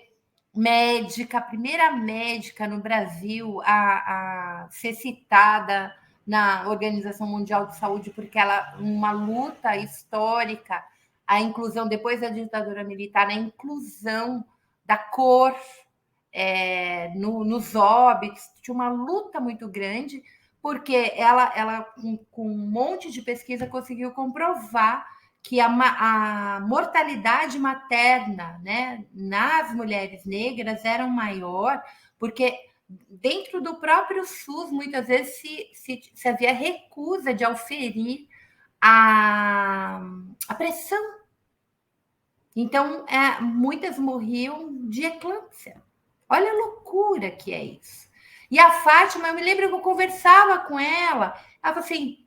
S1: médica, a primeira médica no Brasil a ser citada na Organização Mundial de Saúde, porque ela, uma luta histórica, a inclusão, depois da ditadura militar, a inclusão da cor nos óbitos, tinha uma luta muito grande, porque ela com um monte de pesquisa, conseguiu comprovar que a mortalidade materna, né, nas mulheres negras era maior, porque dentro do próprio SUS, muitas vezes se havia recusa de auferir a pressão. Então, muitas morriam de eclâmpsia. Olha a loucura que é isso. E a Fátima, eu me lembro que eu conversava com ela falou assim,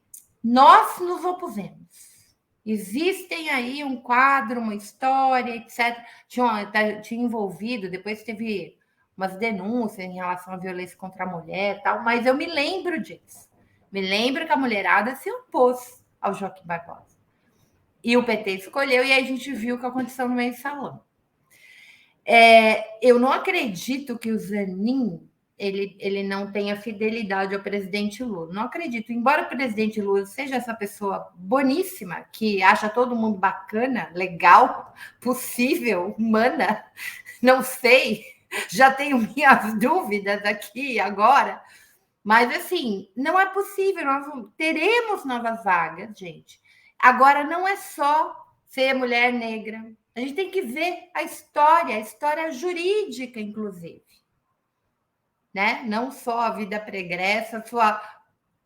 S1: nós nos opusemos. Existem aí um quadro, uma história, etc. Tinha envolvido, depois teve umas denúncias em relação à violência contra a mulher e tal, mas eu me lembro disso. Me lembro que a mulherada se opôs ao Joaquim Barbosa. E o PT escolheu, e aí a gente viu o que aconteceu no mensalão. Eu não acredito que o Zanin ele não tenha fidelidade ao presidente Lula. Não acredito. Embora o presidente Lula seja essa pessoa boníssima, que acha todo mundo bacana, legal, possível, humana, não sei, já tenho minhas dúvidas aqui agora, mas assim, não é possível, nós teremos novas vagas, gente. Agora, não é só ser mulher negra, a gente tem que ver a história jurídica, inclusive. Né? Não só a vida pregressa,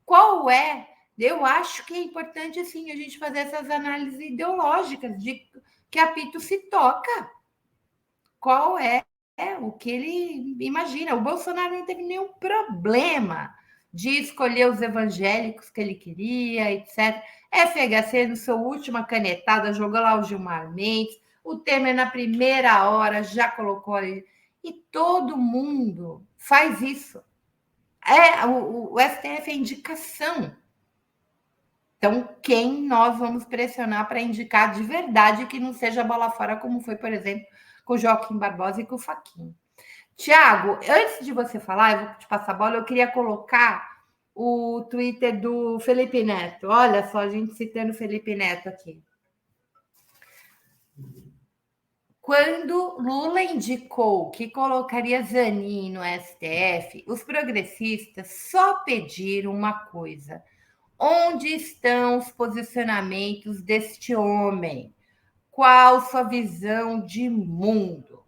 S1: qual é? Eu acho que é importante sim a gente fazer essas análises ideológicas de que apito se toca. Qual é o que ele imagina? O Bolsonaro não teve nenhum problema de escolher os evangélicos que ele queria, etc. FHC, no seu última canetada, jogou lá o Gilmar Mendes. O Temer, na primeira hora, já colocou ali. E todo mundo faz isso. O STF é indicação. Então, quem nós vamos pressionar para indicar de verdade que não seja bola fora, como foi, por exemplo, com o Joaquim Barbosa e com o Fachin. Tiago, antes de você falar, eu vou te passar a bola, eu queria colocar o Twitter do Felipe Neto. Olha só, a gente citando o Felipe Neto aqui. Quando Lula indicou que colocaria Zanin no STF, os progressistas só pediram uma coisa: onde estão os posicionamentos deste homem? Qual sua visão de mundo?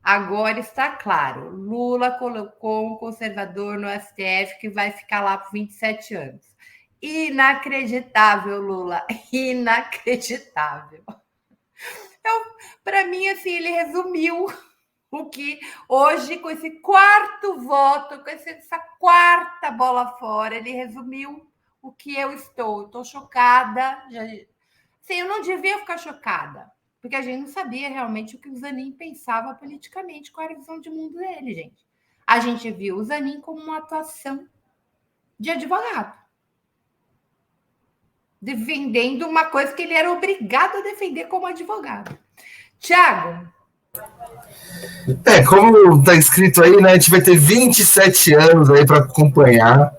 S1: Agora está claro, Lula colocou um conservador no STF que vai ficar lá por 27 anos. Inacreditável, Lula, inacreditável. Então, para mim, assim, ele resumiu o que hoje, com esse quarto voto, com essa quarta bola fora, ele resumiu o que eu estou. Estou chocada. Assim, eu não devia ficar chocada, porque a gente não sabia realmente o que o Zanin pensava politicamente, qual era a visão de mundo dele, gente. A gente viu o Zanin como uma atuação de advogado, defendendo uma coisa que ele era obrigado a defender como advogado. Tiago.
S4: Como está escrito aí, né, a gente vai ter 27 anos aí para acompanhar,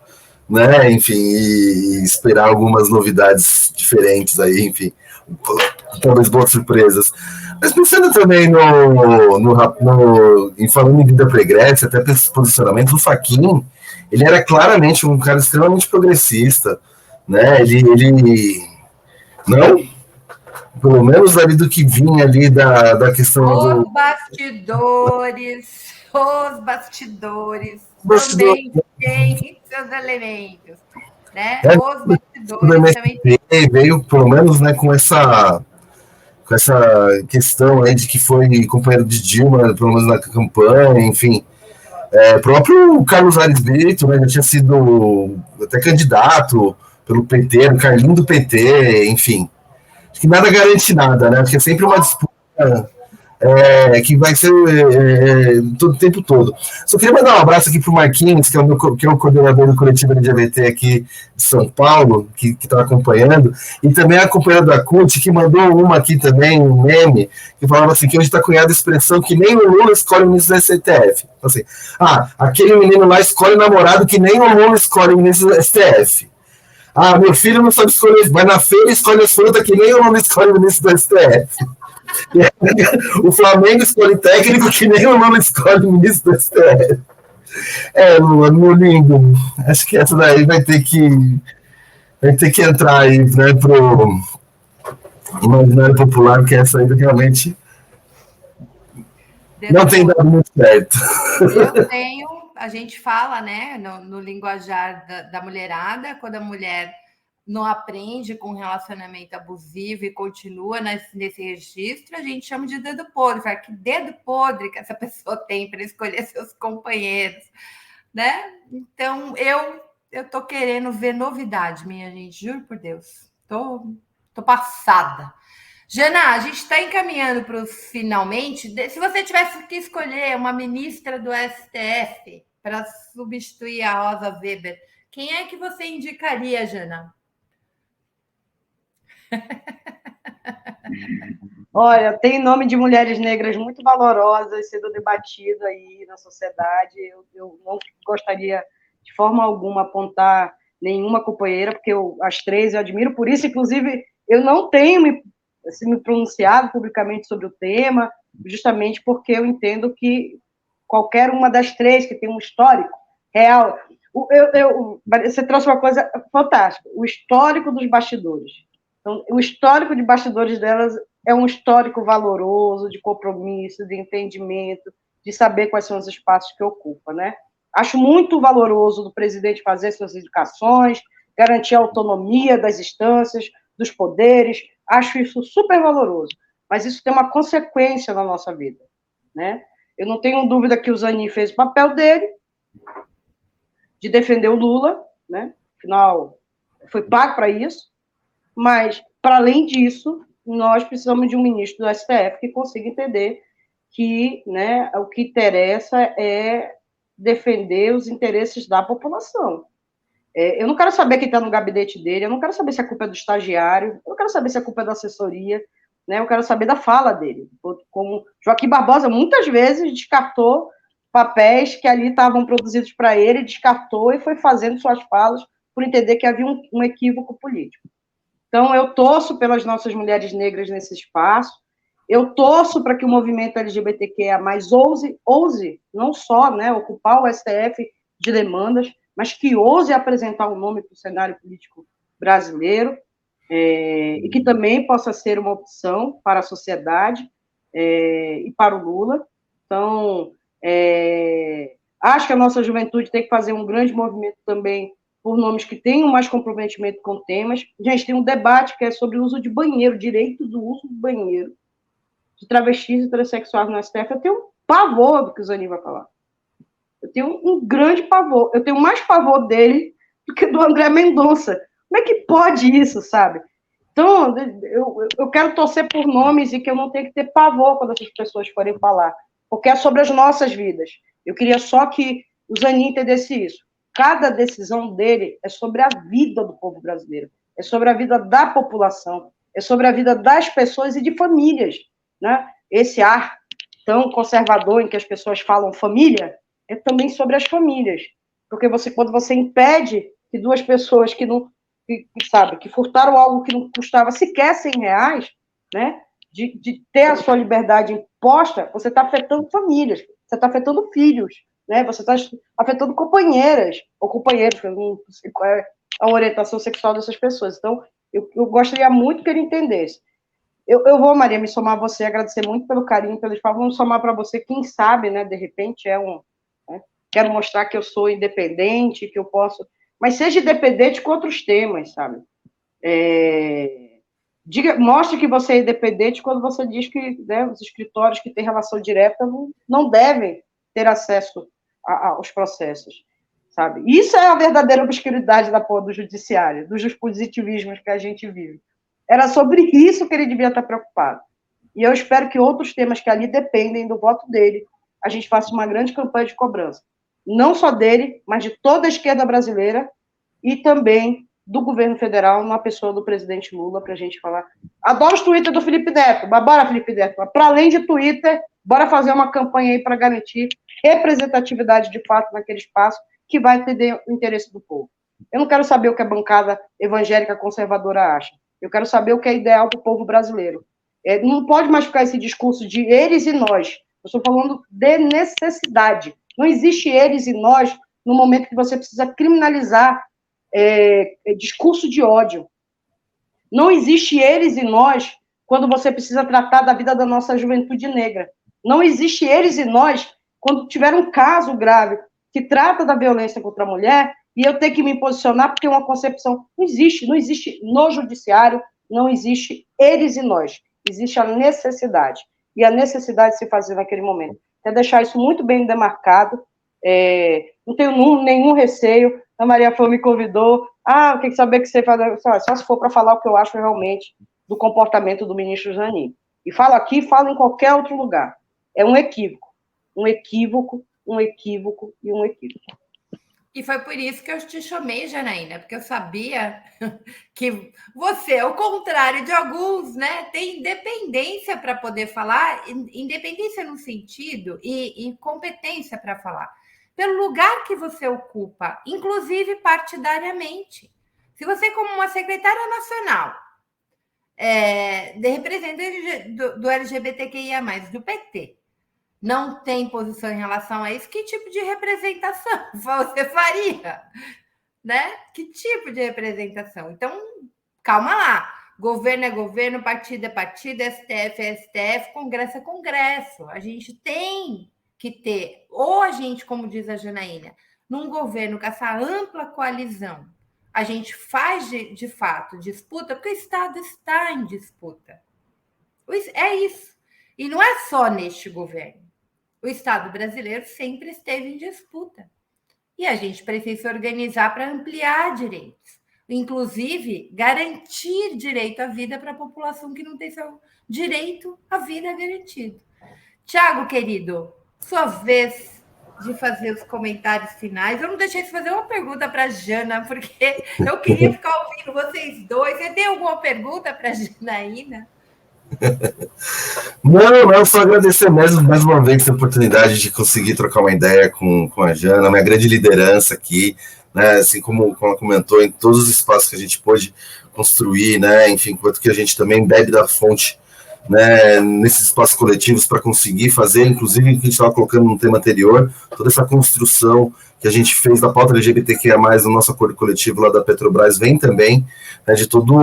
S4: né, enfim, e esperar algumas novidades diferentes aí, enfim, talvez boas surpresas. Mas pensando também em falando em vida pregressa, até esse posicionamento do Fachin, ele era claramente um cara extremamente progressista, né, ele não, pelo menos ali do que vinha ali da questão
S1: os bastidores também têm seus elementos, né? Os bastidores também
S4: veio, pelo menos, né, com essa questão aí de que foi companheiro de Dilma, pelo menos na campanha, enfim. Próprio Carlos Aires Brito, né, já tinha sido até candidato pelo PT, o Carlinho do PT, enfim. Acho que nada garante nada, né? Acho que é sempre uma disputa que vai ser todo o tempo todo. Só queria mandar um abraço aqui para o Marquinhos, que é o coordenador do coletivo LGBT aqui de São Paulo, que está acompanhando, e também a companheira da CUT, que mandou uma aqui também, um meme, que falava assim, que hoje está cunhada a expressão que nem o Lula escolhe o ministro do STF. Então, assim, aquele menino lá escolhe o namorado que nem o Lula escolhe o ministro do STF. Meu filho não sabe escolher, vai na feira e escolhe as frutas que nem o Lula escolhe o ministro do STF. O Flamengo escolhe técnico que nem o Lula escolhe o ministro do STF. Lula, meu lindo. Acho que essa daí vai ter que entrar aí, né, pro imaginário popular, porque essa aí realmente não tem dado muito certo.
S1: A gente fala, né, no linguajar da mulherada, quando a mulher não aprende com um relacionamento abusivo e continua nesse registro, a gente chama de dedo podre. Fala, que dedo podre que essa pessoa tem para escolher seus companheiros, né? Então, eu tô querendo ver novidade, minha gente, juro por Deus. Tô passada. Jana, a gente está encaminhando para os finalmente. Se você tivesse que escolher uma ministra do STF para substituir a Rosa Weber, quem é que você indicaria, Jana?
S5: Olha, tem nome de mulheres negras muito valorosas sendo debatido aí na sociedade. Eu não gostaria de forma alguma apontar nenhuma companheira, porque as três eu admiro, por isso, inclusive, eu não tenho me pronunciado publicamente sobre o tema, justamente porque eu entendo que qualquer uma das três que tem um histórico real... Você trouxe uma coisa fantástica, o histórico dos bastidores. Então, o histórico de bastidores delas é um histórico valoroso, de compromisso, de entendimento, de saber quais são os espaços que ocupa, né? Acho muito valoroso do presidente fazer suas indicações, garantir a autonomia das instâncias, dos poderes, acho isso super valoroso, mas isso tem uma consequência na nossa vida, né? Eu não tenho dúvida que o Zanin fez o papel dele, de defender o Lula, né? Afinal, foi pago para isso, mas, para além disso, nós precisamos de um ministro do STF que consiga entender que, né, o que interessa é defender os interesses da população. Eu não quero saber quem está no gabinete dele, eu não quero saber se a culpa é do estagiário, eu não quero saber se a culpa é da assessoria, né, eu quero saber da fala dele. Como Joaquim Barbosa muitas vezes descartou papéis que ali estavam produzidos para ele, descartou e foi fazendo suas falas por entender que havia um equívoco político. Então, eu torço pelas nossas mulheres negras nesse espaço, eu torço para que o movimento LGBTQIA+, ouse não só, né, ocupar o STF de demandas, mas que ouse apresentar um nome para o cenário político brasileiro, e que também possa ser uma opção para a sociedade e para o Lula. Então, acho que a nossa juventude tem que fazer um grande movimento também por nomes que tenham mais comprometimento com temas. Gente, tem um debate que é sobre o uso de banheiro, direito do uso do banheiro, de travestis e transexuais no STF. Eu tenho um pavor do que o Zanin vai falar. Eu tenho um grande pavor. Eu tenho mais pavor dele do que do André Mendonça. Como é que pode isso, sabe? Então, eu quero torcer por nomes e que eu não tenho que ter pavor quando essas pessoas forem falar, porque é sobre as nossas vidas. Eu queria só que o Zanin entendesse isso. Cada decisão dele é sobre a vida do povo brasileiro, é sobre a vida da população, é sobre a vida das pessoas e de famílias, né? Esse ar tão conservador em que as pessoas falam família é também sobre as famílias, porque quando você impede que duas pessoas que furtaram algo que não custava sequer R$100, né, de ter a sua liberdade imposta, você está afetando famílias, você está afetando filhos, né, você está afetando companheiras ou companheiros, que eu não sei qual é a orientação sexual dessas pessoas. Então, eu gostaria muito que ele entendesse. Eu vou, Maria, me somar a você, agradecer muito pelo carinho, pelo espaço, vamos somar para você, quem sabe, né, de repente né, quero mostrar que eu sou independente, que eu posso, mas seja independente com outros temas, sabe? Mostre que você é independente quando você diz que, né, os escritórios que têm relação direta não devem ter acesso aos processos, sabe? Isso é a verdadeira obscuridade do judiciário, dos positivismos que a gente vive. Era sobre isso que ele devia estar preocupado. E eu espero que outros temas que ali dependem do voto dele, a gente faça uma grande campanha de cobrança. Não só dele, mas de toda a esquerda brasileira e também do governo federal, na pessoa do presidente Lula, para a gente falar. Adoro os Twitter do Felipe Neto, mas bora, Felipe Neto. Para além de Twitter, bora fazer uma campanha aí para garantir representatividade de fato naquele espaço que vai atender o interesse do povo. Eu não quero saber o que a bancada evangélica conservadora acha. Eu quero saber o que é ideal para o povo brasileiro. Não pode mais ficar esse discurso de eles e nós. Eu estou falando de necessidade. Não existe eles e nós no momento que você precisa criminalizar discurso de ódio. Não existe eles e nós quando você precisa tratar da vida da nossa juventude negra. Não existe eles e nós quando tiver um caso grave que trata da violência contra a mulher e eu tenho que me posicionar porque é uma concepção. Não existe no judiciário, não existe eles e nós. Existe a necessidade. E a necessidade de se fazer naquele momento. Quero deixar isso muito bem demarcado. Não tenho nenhum receio. A Maria Flor me convidou. Tem que saber que você faz. Só se for para falar o que eu acho realmente do comportamento do ministro Zanin. E falo aqui, falo em qualquer outro lugar. É um equívoco. Um equívoco, um equívoco e um equívoco.
S1: E foi por isso que eu te chamei, Janaína, porque eu sabia que você, ao contrário de alguns, né, tem independência para poder falar, independência no sentido e competência para falar, pelo lugar que você ocupa, inclusive partidariamente. Se você, como uma secretária nacional, de representante do LGBTQIA+, do PT, não tem posição em relação a isso, que tipo de representação você faria? Né? Que tipo de representação? Então, calma lá. Governo é governo, partido é partido, STF é STF, Congresso é Congresso. A gente tem que ter, ou a gente, como diz a Janaína, num governo com essa ampla coalizão, a gente faz de fato disputa, porque o Estado está em disputa. É isso. E não é só neste governo. O Estado brasileiro sempre esteve em disputa. E a gente precisa se organizar para ampliar direitos. Inclusive, garantir direito à vida para a população que não tem seu direito à vida garantido. Tiago, querido, sua vez de fazer os comentários finais. Eu não deixei de fazer uma pergunta para a Jana, porque eu queria ficar ouvindo vocês dois. Você tem alguma pergunta para a Janaína?
S4: Não, só agradecer mesmo mais uma vez a oportunidade de conseguir trocar uma ideia com a Jana, minha grande liderança aqui, né, assim como ela comentou, em todos os espaços que a gente pôde construir, né, enfim, quanto que a gente também bebe da fonte, né, nesses espaços coletivos para conseguir fazer, inclusive, o que a gente estava colocando no tema anterior, toda essa construção que a gente fez da pauta LGBTQIA+, no nosso acordo coletivo lá da Petrobras, vem também, né, de toda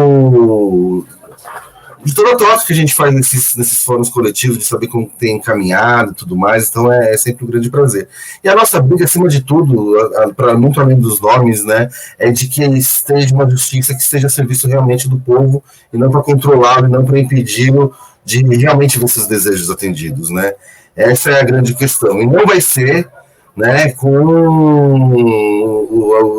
S4: a troca que a gente faz nesses fóruns coletivos, de saber como tem encaminhado e tudo mais, então é sempre um grande prazer. E a nossa briga, acima de tudo, para muito além dos nomes, né, é de que esteja uma justiça que esteja a serviço realmente do povo, e não para controlá-lo, e não para impedi-lo de realmente ver seus desejos atendidos, né. Essa é a grande questão. E não vai ser, né, com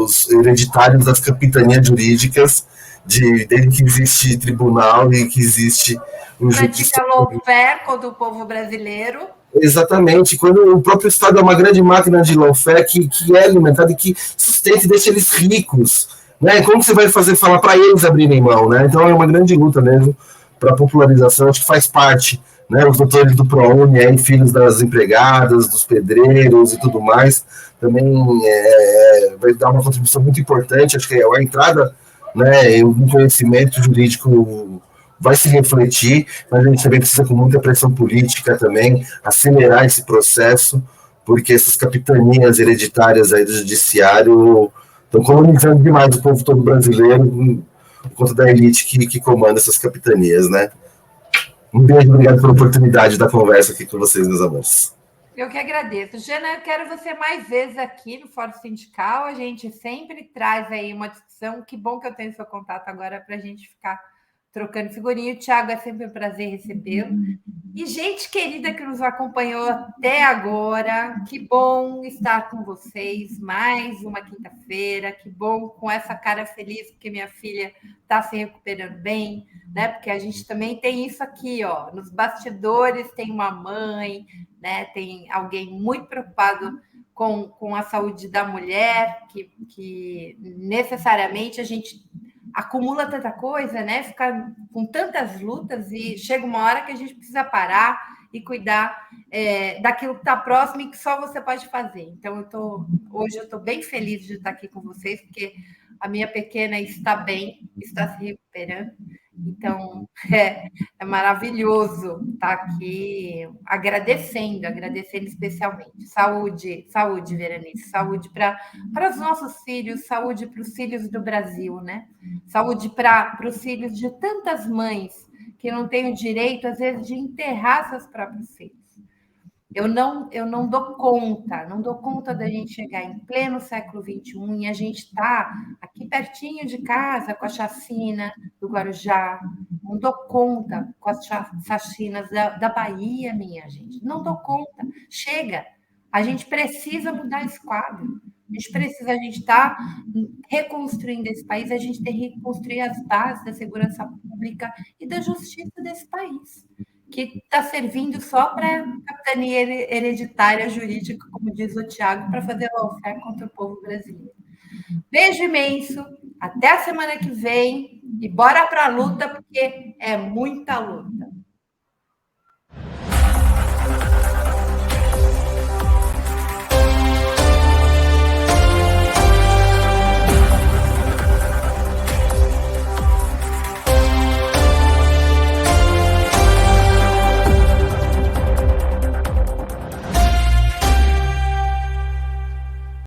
S4: os hereditários das capitanias jurídicas, desde que existe tribunal e que existe
S1: um judiciário lawfare contra o povo brasileiro.
S4: Exatamente, quando o próprio Estado é uma grande máquina de lawfare que é alimentada e que sustenta e deixa eles ricos, né? Como você vai falar para eles abrirem mão, né? Então é uma grande luta mesmo para a popularização, acho que faz parte, né? Os doutores do ProUni, aí, filhos das empregadas, dos pedreiros e tudo mais, também vai dar uma contribuição muito importante, acho que a entrada, né, o conhecimento jurídico vai se refletir, mas a gente também precisa, com muita pressão política também, acelerar esse processo, porque essas capitanias hereditárias aí do judiciário estão colonizando demais o povo todo brasileiro, por conta da elite que comanda essas capitanias, né? Um beijo, obrigado pela oportunidade da conversa aqui com vocês, meus amores.
S1: Eu que agradeço. Jana, eu quero você mais vezes aqui no Fórum Sindical. A gente sempre traz aí uma discussão. Que bom que eu tenho seu contato agora para a gente ficar trocando figurinha. O Tiago, é sempre um prazer recebê-lo. E gente querida que nos acompanhou até agora, que bom estar com vocês mais uma quinta-feira. Que bom com essa cara feliz, porque minha filha está se recuperando bem, né? Porque a gente também tem isso aqui, ó, nos bastidores tem uma mãe, né? Tem alguém muito preocupado com a saúde da mulher, que necessariamente a gente acumula tanta coisa, né? Fica com tantas lutas e chega uma hora que a gente precisa parar e cuidar daquilo que está próximo e que só você pode fazer. Então, hoje eu estou bem feliz de estar aqui com vocês, porque a minha pequena está bem, está se recuperando. Então, é maravilhoso estar aqui agradecendo especialmente. Saúde, Veranice, saúde para os nossos filhos, saúde para os filhos do Brasil, né? Saúde para os filhos de tantas mães que não têm o direito, às vezes, de enterrar seus próprios filhos. Eu não dou conta da gente chegar em pleno século XXI e a gente está aqui pertinho de casa com a chacina do Guarujá, não dou conta com as chacinas da Bahia, minha gente, não dou conta, chega, a gente precisa mudar esse quadro, a gente está reconstruindo esse país, a gente tem que reconstruir as bases da segurança pública e da justiça desse país, que está servindo só para capitania hereditária jurídica, como diz o Tiago, para fazer lawfare contra o povo brasileiro. Beijo imenso, até a semana que vem e bora para a luta, porque é muita luta.